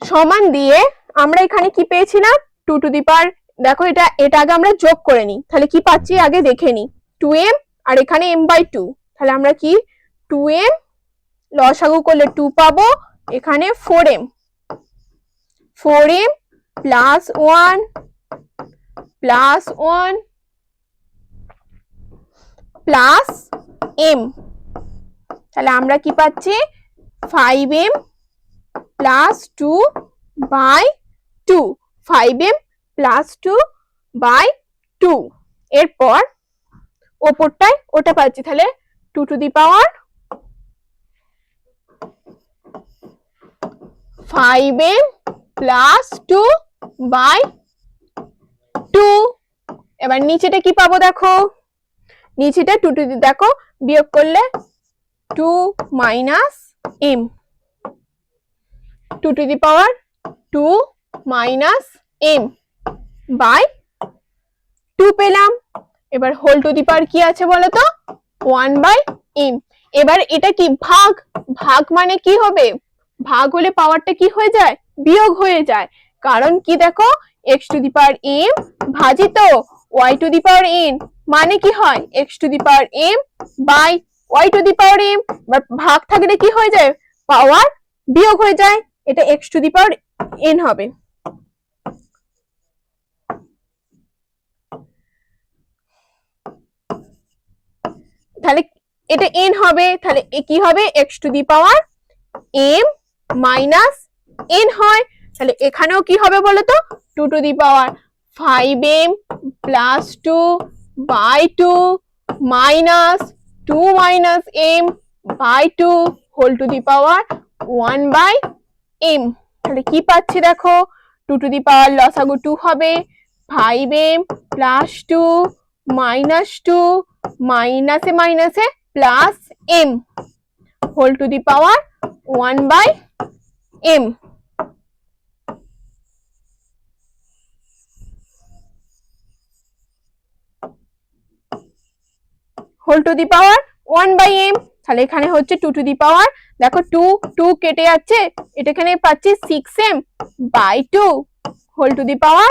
সমান দিয়ে আমরা এখানে কি পেয়েছিলাম 2 টু দি পাওয়ার, দেখো এটা আগে আমরা যোগ করে নিই, তাহলে কি পাচ্ছি আগে দেখে নিই, 2m আর এখানে m/2, তাহলে আমরা কি 2m লসাগু করলে 2 পাবো, এখানে 4m plus 1 plus 1 plus m, তাহলে আমরা কি পাচ্ছি 5m প্লাস 2/2, 5m প্লাস 2/2। এরপর ওপরটায় ওটা পাচ্ছি, তাহলে 2 to the power 5m plus 2/2। এবার নিচেটা কি পাবো দেখো, নিচেটা 2 টু দি, দেখো বিয়োগ করলে 2 minus m, 2 to the power 2 minus m by 2 পেলাম। এবার হোল টু দি পাওয়ার কি আছে বলো তো 1/m। এবার এটা কি ভাগ, ভাগ মানে কি হবে, ভাগ হলে পাওয়ারটা কি হয়ে যায় বিয়োগ হয়ে যায়, কারণ কি দেখো x to the power m ভাজিত y to the power n মানে কি হয় x to the power m by y to the power m। But ভাগ থাকলে কি হয়ে যায় পাওয়ার বিয়োগ হয়ে যায়, এটা x to the power n হবে। তাহলে এটা n হবে, তাহলে কি হবে x to the power m minus n হয়, তাহলে এখানেও কি হবে বলতো 2 to the power 5m plus 2/2 minus 2 minus m by 2 whole to the power 1/m। তাহলে কি পাচ্ছি দেখো, 2 টু দি পাওয়ার লসাগু 2 হবে 5m প্লাস 2 মাইনাস 2 মাইনাসে মাইনাসে plus m whole to the power 1/m। Whole to the power 1/m। তাহলে এখানে হচ্ছে 2 টু দি পাওয়ার, দেখো 2 2 কেটে যাচ্ছে, এটা এখানে পাচ্ছি 6m by 2 whole to the power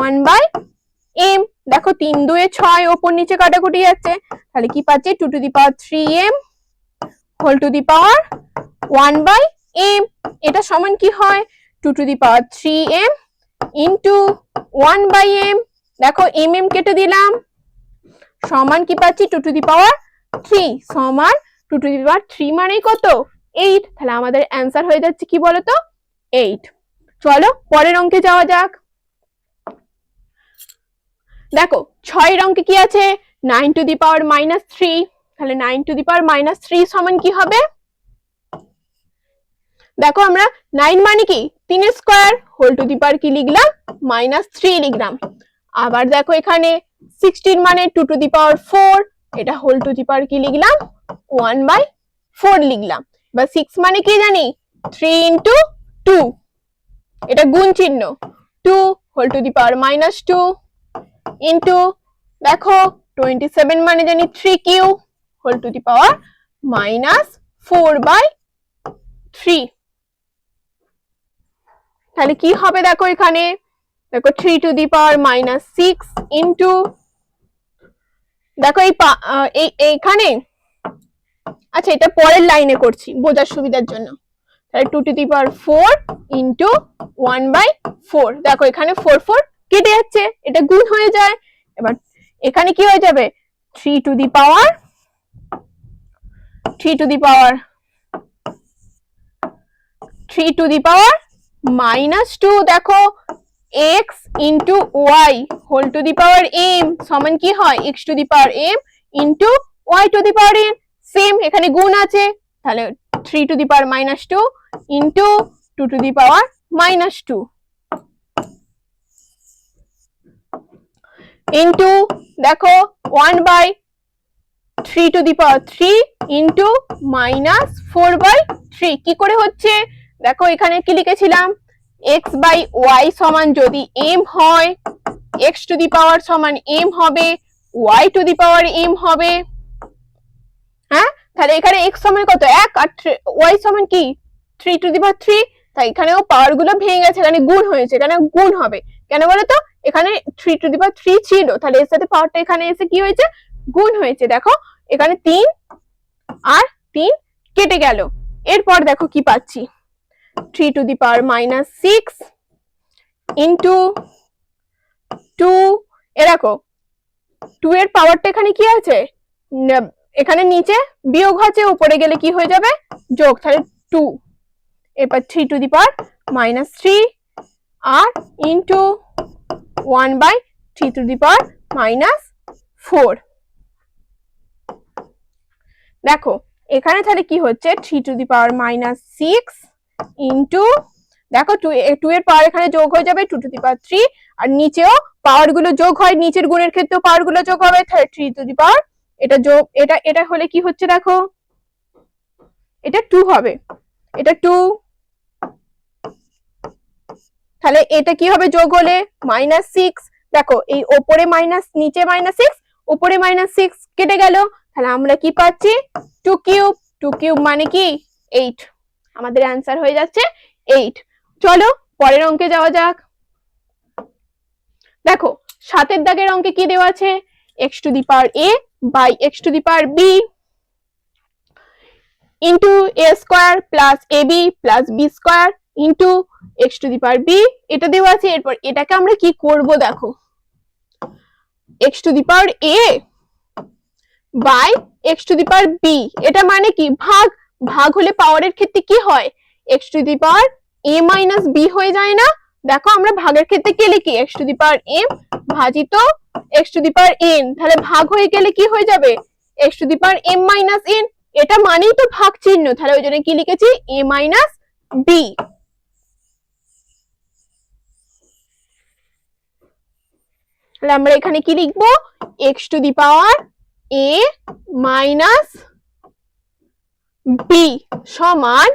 1/m। দেখো 3 2 এ 6, ওপর নিচে কাটাকুটি যাচ্ছে, তাহলে কি পাচ্ছি 2 to the power 3m whole to the power 1/m। এটা সমান কি হয়, 2 to the power 3m into 1/m। দেখো mm কেটে দিলাম, সমান কি পাচ্ছি 2 টু দি পাওয়ার 3 সমান 2 টু দি পাওয়ার 3 মানে কত 8। তাহলে আমাদের অ্যান্সার হয়ে যাচ্ছে কি বলতো 8। চলো পরের অঙ্কে যাওয়া যাক। দেখো 6 অঙ্কে কি আছে 9 টু দি পাওয়ার -3। তাহলে 9 টু দি পাওয়ার -3 সমান কি হবে, দেখো আমরা 9 মানে কি 3 square whole to the power কি লিখলাম -3 লিখলাম। আবার দেখো এখানে 16 মানে 2 টু দি পাওয়ার 4, এটা হোল টু দি পাওয়ার কি লিখলাম 1/4 লিখলাম। বা 6 মানে কি জানি 3 ইনটু 2, এটা গুণ চিহ্ন, 2 whole to the power -2 into দেখো 27 মানে জানি 3 cube whole to the power -4/3। তাহলে কি হবে দেখো এখানে, দেখো 3 টু দি পাওয়ার -6 ইনটু দেখো এইখানে, আচ্ছা এটা পরের লাইনে করছি বোঝার সুবিধার জন্য। তাহলে 2 টু দি পাওয়ার 4 ইনটু 1/4, দেখো এখানে 4 4 কেটে যাচ্ছে, এটা গুণ হয়ে যায়। এবার এখানে কি হয়ে যাবে 3 টু দি পাওয়ার -2, দেখো x into y whole to the power m সমান কি হয় x to the power m into y to the power n, same এখানে গুণ আছে। তাহলে 3 to the power -2 into 2 to the power -2 into দেখো 1/3 to the power 3 into -4/3। কি করে হচ্ছে দেখো, এখানে কি লিখেছিলাম x/y সমান যদি m হয়, x টু দি পাওয়ার সমান m হবে, y to the power m হবে। হ্যাঁ, তাহলে এখানে x সমান কত 1 আর y সমান কি 3 টু দি পাওয়ার 3, তাই এখানেও পাওয়ার গুলো ভেঙে গেছে, এখানে গুণ হয়েছে, এখানে গুণ হবে কেন বলো তো, এখানে 3 টু দি পাওয়ার 3 ছিল, তাহলে এর সাথে পাওয়ারটা এখানে এসে কি হয়েছে গুণ হয়েছে। দেখো এখানে 3 আর 3 কেটে গেল। এরপর দেখো কি পাচ্ছি 3 টু দি পাওয়ার -6 ইনটু 2, এ দেখো 2 এর পাওয়ারটা এখানে কি আছে, এখানে নিচে বিয়োগ আছে, উপরে গেলে কি হয়ে যাবে যোগ, তাহলে 2। এরপর 3 টু দি পাওয়ার -3 আর ইনটু 1/3 টু দি পাওয়ার -4। দেখো এখানে তাহলে কি হচ্ছে 3 টু দি পাওয়ার -6 ইনটু দেখো 2 এর পাওয়ার এখানে যোগ হয়ে যাবে 2 টু দি পাওয়ার 3, আর নিচেও পাওয়ার গুলো যোগ হয়, নিচের গুণের ক্ষেত্রেও পাওয়ার গুলো যোগ হবে, তাহলে 3 টু দি পাওয়ার এটা যোগ এটা হলে কি হচ্ছে দেখো এটা 2 হবে, এটা 2, তাহলে এটা কি হবে যোগ হলে -6, দেখো এই উপরে মাইনাস নিচে -6 উপরে -6 কেটে গেল, তাহলে আমরা কি পাচ্ছি 2 কিউব, 2 কিউব মানে কি 8, আমাদের অ্যান্সার হয়ে যাচ্ছে 8। চলো পরের অঙ্কে যাওয়া যাক। দেখো 7 এর দাগের অঙ্কে কি দেওয়া আছে x to the power a by x to the power b into a square plus ab plus b square into x to the power b, এটা দেওয়া আছে। এরপর এটাকে আমরা কি করব দেখো, x to the power a by x to the power b, এটা মানে কি ভাগ, ভাগ হলে পাওয়ারের ক্ষেত্রে কি হয় x to the power a minus b হয়ে যায় না। দেখো আমরা ভাগের ক্ষেত্রে কি লিখি x to the power m ভাজিত x to the power n, তাহলে ভাগ হয়ে গেলে কি হয়ে যাবে x to the power m minus n, এটা মানেই তো ভাগ চিহ্ন, তাহলে ওই জন্য কি লিখেছি a মাইনাস b। তাহলে আমরা এখানে কি লিখবো x to the power a minus b সমান,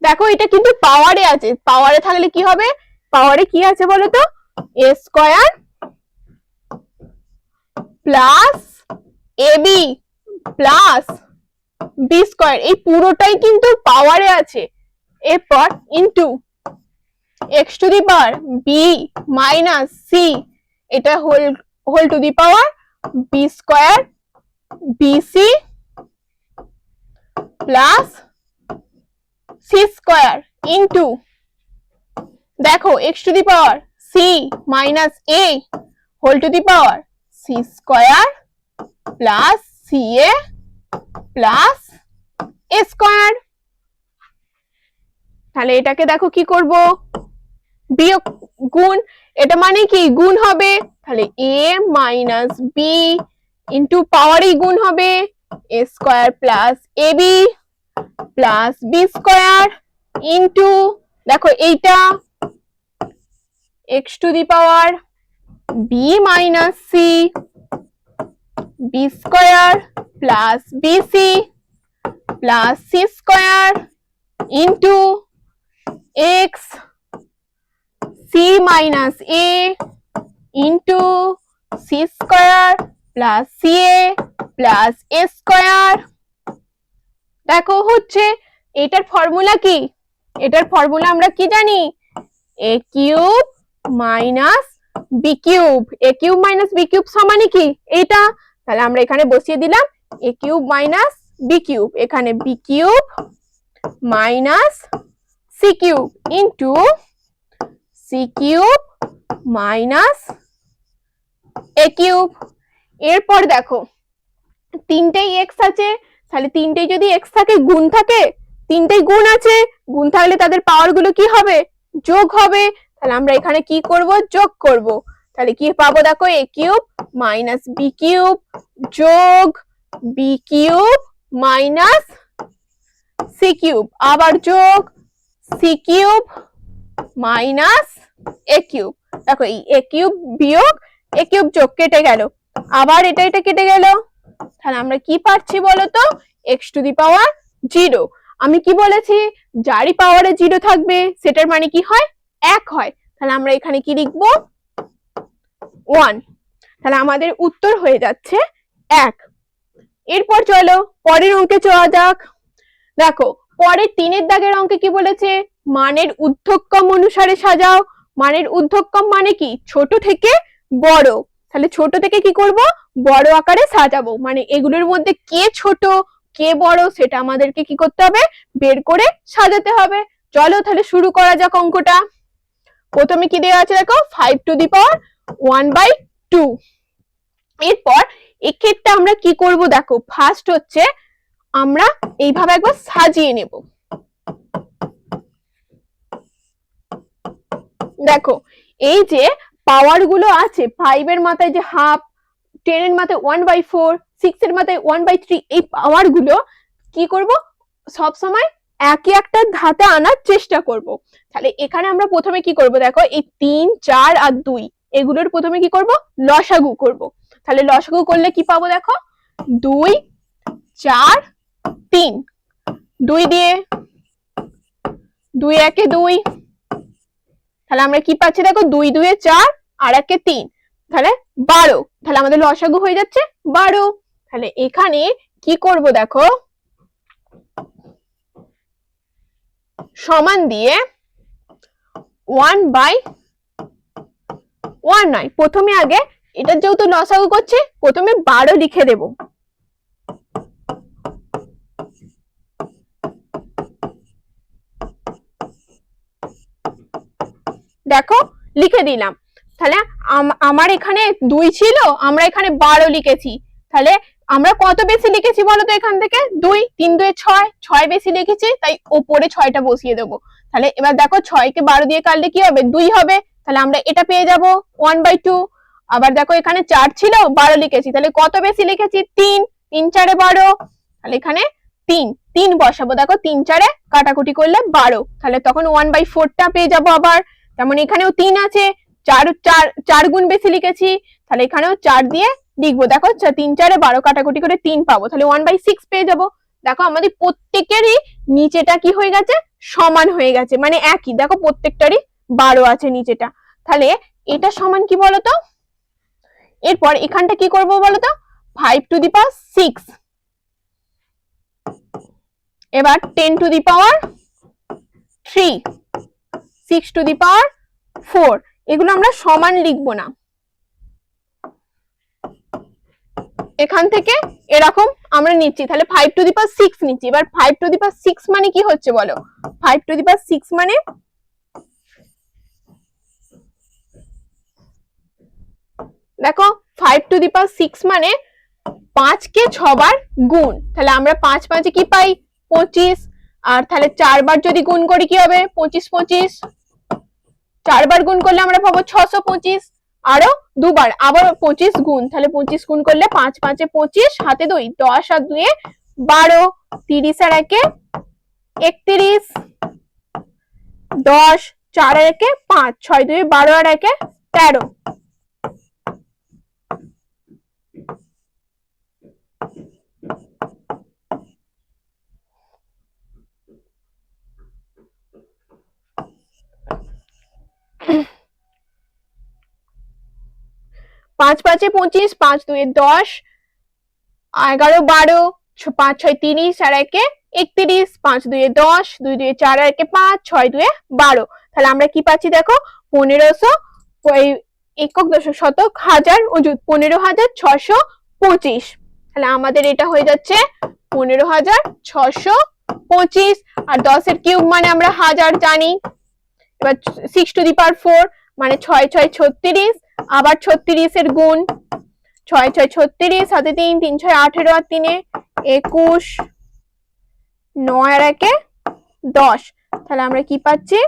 দেখো এটা কিন্তু পাওয়ারে আছে, পাওয়ারে থাকলে কি হবে, পাওয়ারে কি আছে বলতো a square plus ab plus b square, এই পুরোটাই কিন্তু পাওয়ারে আছে। এরপর into x to the power b minus c, এটা whole to the power b square bc plus c square into, দেখো x to the power c minus a whole to the power c square plus ca plus a square. তাহলে এটাকে দেখো কি করব, বিয়োগ গুণ, এটা মানে কি গুণ হবে, তাহলে a মাইনাস b ইনটু পাওয়ারই গুণ হবে a square plus ab plus b square into, দেখো এইটা x to the power b minus c b square plus bc plus c square into x c minus a into c square plus ca plus a square. দেখো হচ্ছে, এটার formula কি, এটার formula আমরা কি জানি, a cube minus b cube, a cube minus b cube সমান কি এটা, তাহলে আমরা এখানে বসিয়ে দিলাম a cube minus b cube, এখানে b cube minus c cube into c cube minus a cube. এরপর দেখো তিনটেই x আছে, তাহলে তিনটেই যদি x থাকে গুণ থাকে, তিনটেই গুণ আছে, গুণ থাকলে তাদের পাওয়ার গুলো কি হবে যোগ হবে, তাহলে আমরা এখানে কি করব যোগ করব, তাহলে কি পাবো দেখো a cube minus b cube যোগ b cube minus c cube, আবার যোগ c cube minus a cube. দেখো এই a কিউব বিয়োগ a কিউব যোগ কেটে গেল, আবার এটা এটা কেটে গেল, তাহলে আমরা কি পাচ্ছি বলতো x টু দি পাওয়ার 0। আমি কি বলেছি, যারই পাওয়ারে 0 থাকবে সেটার মানে কি হয় 1 হয়, তাহলে আমরা এখানে কি লিখবো 1, তাহলে আমাদের উত্তর হয়ে যাচ্ছে 1। এরপর চলো পরের অঙ্কে যাওয়া যাক। দেখো পরের 3-এর দাগের অঙ্কে কি বলেছে, মানের ঊর্ধ্বক্রম অনুসারে সাজাও। মানের ঊর্ধ্বক্রম মানে কি ছোট থেকে বড়, তাহলে ছোট থেকে কি করব বড় আকারে সাজাবো, মানে এগুলোর মধ্যে কে ছোট কে বড় সেটা আমাদেরকে কি করতে হবে বের করে সাজাতে হবে। চলো তাহলে শুরু করা যাক অঙ্কটা। প্রথমে কি দেওয়া আছে দেখো 5 টু দি পাওয়ার 1/2। এরপর এক্ষেত্রে আমরা কি করব দেখো, ফার্স্ট হচ্ছে আমরা এইভাবে একবার সাজিয়ে নেব। দেখো এই যে পাওয়ার গুলো আছে, 5 এর মাথায় যে হাফ, 10 এর মাথায় 1/4, 6 এর মাথায় 1/3, এই পাওয়ার গুলো কি করব সব সময় একই একটা ধাতে আনার চেষ্টা করব। তাহলে এখানে আমরা প্রথমে কি করব দেখো, এই 3, 4 আর 2 এগুলোর প্রথমে কি করব লসাগু করব। তাহলে লসাগু করলে কি পাবো দেখো 2, 4, 3, 2 দিয়ে 2 একে 2, তাহলে আমরা কি পাচ্ছি দেখো 2 2 4 আর একে 3, তাহলে 12, তাহলে আমাদের লসাগু হয়ে যাচ্ছে 12। তাহলে এখানে কি করব দেখো সমান দিয়ে 1/1 নয়, প্রথমে আগে এটা যেহেতু লসাগু করছে প্রথমে 12 লিখে দেব। দেখো লিখে দিলাম, তাহলে আমার এখানে 2 ছিল, আমরা এখানে 12 লিখেছি, তাহলে আমরা কত বেশি লিখেছি বলতো এখান থেকে 2, 3 2 6, 6 বেশি লিখেছি তাই উপরে 6টা বসিয়ে দেবো। তাহলে এবার দেখো 6 কে 12 দিয়ে কাটলে কি হবে 2 হবে, তাহলে আমরা এটা পেয়ে যাব 1/2। আবার দেখো এখানে 4 ছিল 12 লিখেছি, তাহলে কত বেশি লিখেছি 3, তিন চারে 12, তাহলে এখানে 3 বসাবো। দেখো 3 4 কাটাকুটি করলে 12, তাহলে তখন 1/4টা পেয়ে যাবো। আবার যেমন এখানেও 3 আছে, 4 গুণ বেশি লিখেছি, তাহলে এখানেও 4 দিয়ে লিখবো। দেখো 3 4 12 কাটাকুটি করে 3 পাবো, তাহলে 1/6 পেয়ে যাবো। দেখো আমাদের প্রত্যেকেরই নিচেটা কি হয়ে গেছে, সমান হয়ে গেছে, মানে একই। দেখো প্রত্যেকটারই 12 আছে নিচেটা, তাহলে এটা সমান কি বলতো। এরপর এখানটা কি করবো বলতো, 5 to the power 6, এবার 10 to the power 3, 6 to the power 4, এগুলো আমরা সমান লিখবো না। এখান থেকে এরকম আমরা নিচ্ছি, তাহলে 5 to the power 6 নিচ্ছি। এবার 5 to the power 6 মানে কি হচ্ছে বলো, 5 to the power 6 মানে দেখো 5 to the power 6 মানে 5 কে 6 বার গুণ, তাহলে আমরা 5 5 কি পাই 25, আর তাহলে 4 বার যদি গুণ করি কি হবে 25 25, 4 বার গুণ করলে আমরা পাবো 625, আরো দুবার আবার 25 গুণ, তাহলে 25 গুণ করলে 5 5 এ 25, হাতে 2, 10 আর 2 এ 12, 30 আর 1 এ 31, 10, 4 আর 1 এ 5, 6 2 এ 12 আর 1 এ 13। পাঁচ 5 এ 25, 5 2 এ 10, 11 12, 5 6 30 আর 1 এ 31, 5 2 এ 10, 2 2 এ 4 আর 1 এ 5, 6 2 এ 12, তাহলে আমরা কি পাচ্ছি দেখো 1500, একক দশক শতক হাজার অযুত 15,625, তাহলে আমাদের এটা হয়ে যাচ্ছে 15,625, আর 10 এর কিউব মানে আমরা হাজার জানি। এবার 6 to the power 4 মানে 6 6 36, আবার 36 এর গুণ, 6 6 36, হাতে 3 3 6 18 আর 3 এ 21, 9 আর 1 এ 10, তাহলে আমরা কি পাচ্ছি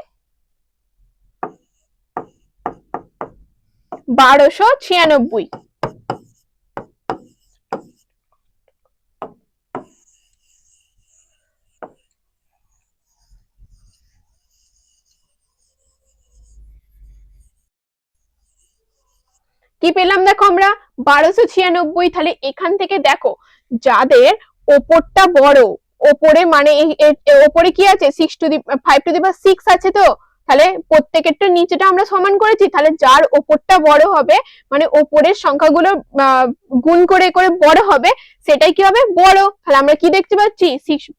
1296। কি পেলাম দেখো আমরা 1296। তাহলে এখান থেকে দেখো যাদের ওপরটা বড়, ওপরে মানে ওপরে কি আছে 6 to the 5 to the power 6 আছে, তো তাহলে প্রত্যেকেরটা নিচেটা আমরা সমান করেছি, তাহলে যার ওপরটা বড় হবে মানে ওপরের সংখ্যাগুলো গুণ করে করে বড় হবে, সেটাই কি হবে বড়। তাহলে আমরা কি দেখতে পাচ্ছি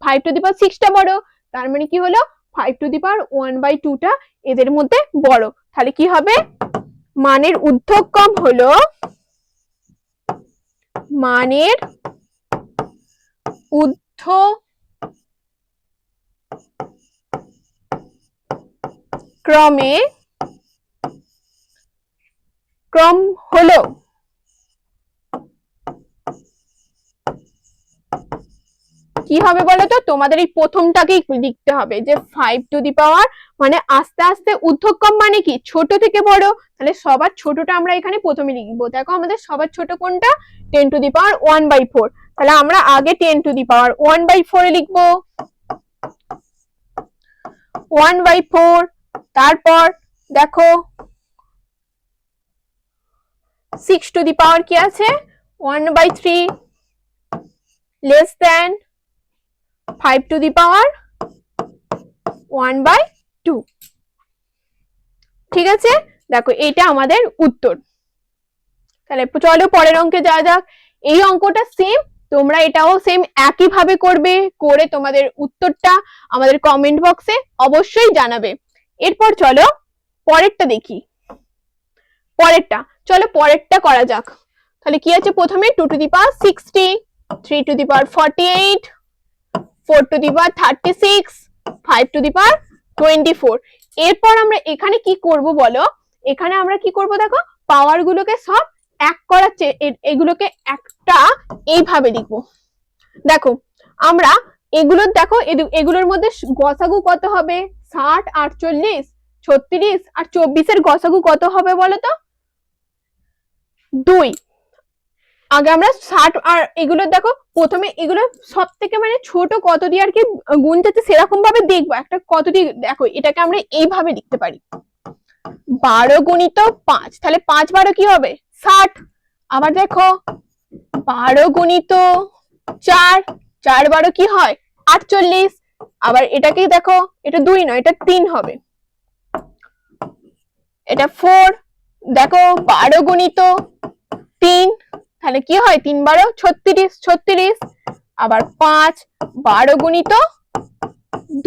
5 to the power 6 টা বড়, তার মানে কি হলো 5 to the power 1/2 টা এদের মধ্যে বড়। তাহলে কি হবে, মানের ঊর্ধ্বক্রম হলো মানের ঊর্ধ্বক্রমে ক্রম হলো কি হবে বলো তো, তোমাদের এই প্রথমটাকেই লিখতে হবে যে 5 to the power মানে আস্তে আস্তে ঊর্ধ্বক্রম মানে কি ছোট থেকে বড়, তাহলে সবার ছোটটা আমরা এখানে প্রথমে লিখবো। দেখো আমাদের সবার ছোট কোনটা 10 to the power 1/4, তাহলে আমরা আগে 10 to the power 1/4 লিখবো 1/4, তারপর দেখো 6 to the power কি আছে 1/3 less than 5 to the power 1/2। ঠিক আছে, দেখো এটা আমাদের উত্তর। তাহলে চলো পরের অঙ্কে যাওয়া যাক। এই অঙ্কটা সেম, তোমরা এটাও সেম একই ভাবে করবে, করে তোমাদের উত্তরটা আমাদের কমেন্ট বক্সে অবশ্যই জানাবে। এরপর চলো পরেরটা দেখি, চলো পরেরটা করা যাক। তাহলে কি আছে প্রথমে 2 to the power 60, 3 to the power 48, 4 to the power 36, 5 to the power 24। এরপর আমরা এখানে কি করব বলো, এখানে আমরা কি করব দেখো পাওয়ার গুলোকে সব এক করার এগুলোকে একটা এইভাবে লিখবো। দেখো আমরা এগুলোর দেখো এগুলোর মধ্যে গসাগু কত হবে 60, 48, 36 আর 24 এর গসাগু কত হবে বলো তো 2, আগে আমরা 60 আর এগুলো দেখো প্রথমে এগুলো সব থেকে মানে ছোট কত দিয়ে আর কি গুনতে সেরকম ভাবে দেখবো একটা কত দিয়ে। দেখো এটাকে আমরা এইভাবে লিখতে পারি 12 গুণিত 5, তাহলে 5 12 কি হবে 60। আবার দেখো 12 গুণিত 4, 4 12 কি হয় 48। আবার এটাকে দেখো এটা 2 নয় এটা 3 হবে, এটা 4। দেখো 12 গুণিত 3, তাহলে কি হয় 3 12 36 36। আবার 5 12 গুণিত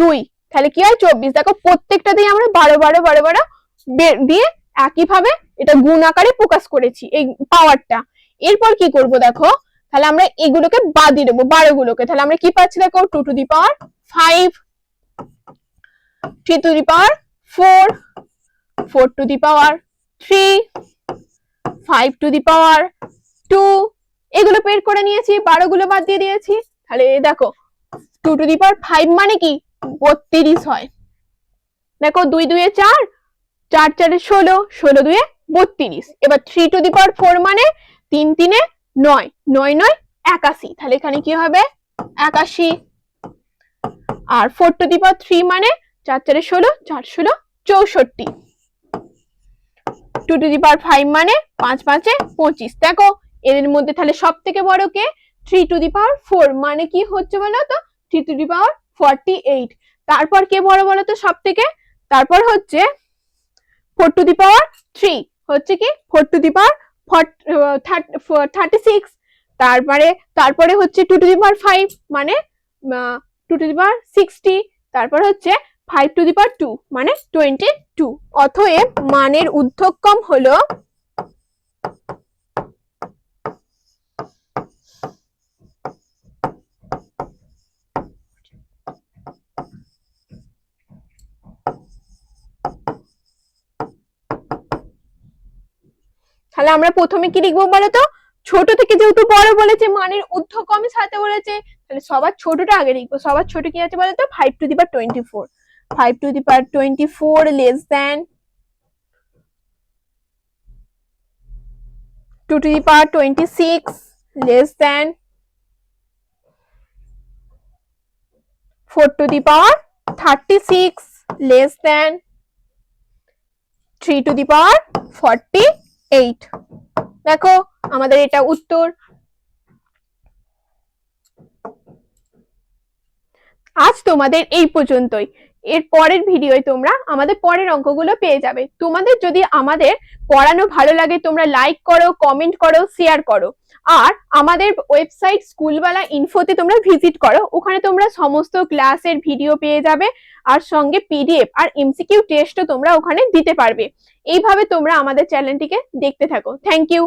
2, তাহলে কি হয় 24। দেখো প্রত্যেকটা দিয়ে আমরা 12 12 12 12 দিয়ে একইভাবে এটা গুণ আকারে প্রকাশ করেছি এই পাওয়ারটা। এরপর কি করব দেখো, তাহলে আমরা এগুলোকে বাদ দিয়ে দেবো 12 গুলোকে। তাহলে আমরা কি পাচ্ছি দেখো 2 to the power 5, 3 to the power 4, 4 to the power 3, 5 to the power 2। এগুলো বের করে নিয়েছি, 12 গুলো বাদ দিয়ে দিয়েছি। তাহলে দেখো 2 টু দি পাওয়ার 5 মানে কি 32 হয়। দেখো 2 2 এ 4, 4 4 এ 16, 16 2 এ 32। এবার 3 টু দি পাওয়ার 4 মানে 3 3 এ 9, 9 9 81। তাহলে এখানে কি হবে 81। আর 4 টু দি পাওয়ার 3 মানে 4 4 এ 16, 4 16 64। 2 টু দি পাওয়ার 5 মানে 5 5 এ 25। দেখো এর মধ্যে তাহলে সব থেকে বড় কে 3 টু দি পাওয়ার 4 মানে কি হচ্ছে বলো তো 3 টু দি পাওয়ার 48। তারপর কে বড় বলো তো সব থেকে, তারপর হচ্ছে 4 টু দি পাওয়ার 3 হচ্ছে কি 4 টু দি পাওয়ার 36। তারপরে হচ্ছে 2 টু দি পাওয়ার 5 মানে 2 টু দি পাওয়ার 60। তারপর হচ্ছে 5 টু দি পাওয়ার 2 মানে 22। অতএব মানের ঊর্ধ্বক্রম হলো তাহলে আমরা প্রথমে কি লিখবো বলতো, ছোট থেকে যেহেতু বড় বলেছে মানের ঊর্ধ্বক্রমে সাজাতে বলেছে তাহলে সবার ছোটটা আগে লিখবো। সবার ছোট কি আছে বলতো 5 to the power 24, 5 to the power 24 less than 2 to the power 26 less than 4 to the power 36 less than 3 to the power 48। দেখো আমাদের এটা উত্তর। আজ তোমাদের এই পর্যন্তই। এর পরের ভিডিওয় তোমরা আমাদের পরের অঙ্কগুলো পেয়ে যাবে। তোমাদের যদি আমাদের পড়ানো ভালো লাগে তোমরা লাইক করো, কমেন্ট করো, শেয়ার করো। আর আমাদের ওয়েবসাইট স্কুলবালা ইনফোতে তোমরা ভিজিট করো, ওখানে তোমরা সমস্ত ক্লাসের ভিডিও পেয়ে যাবে আর সঙ্গে পিডিএফ আর এমসিকিউ টেস্টও তোমরা ওখানে দিতে পারবে। এইভাবে তোমরা আমাদের চ্যানেলটিকে দেখতে থাকো। Thank you.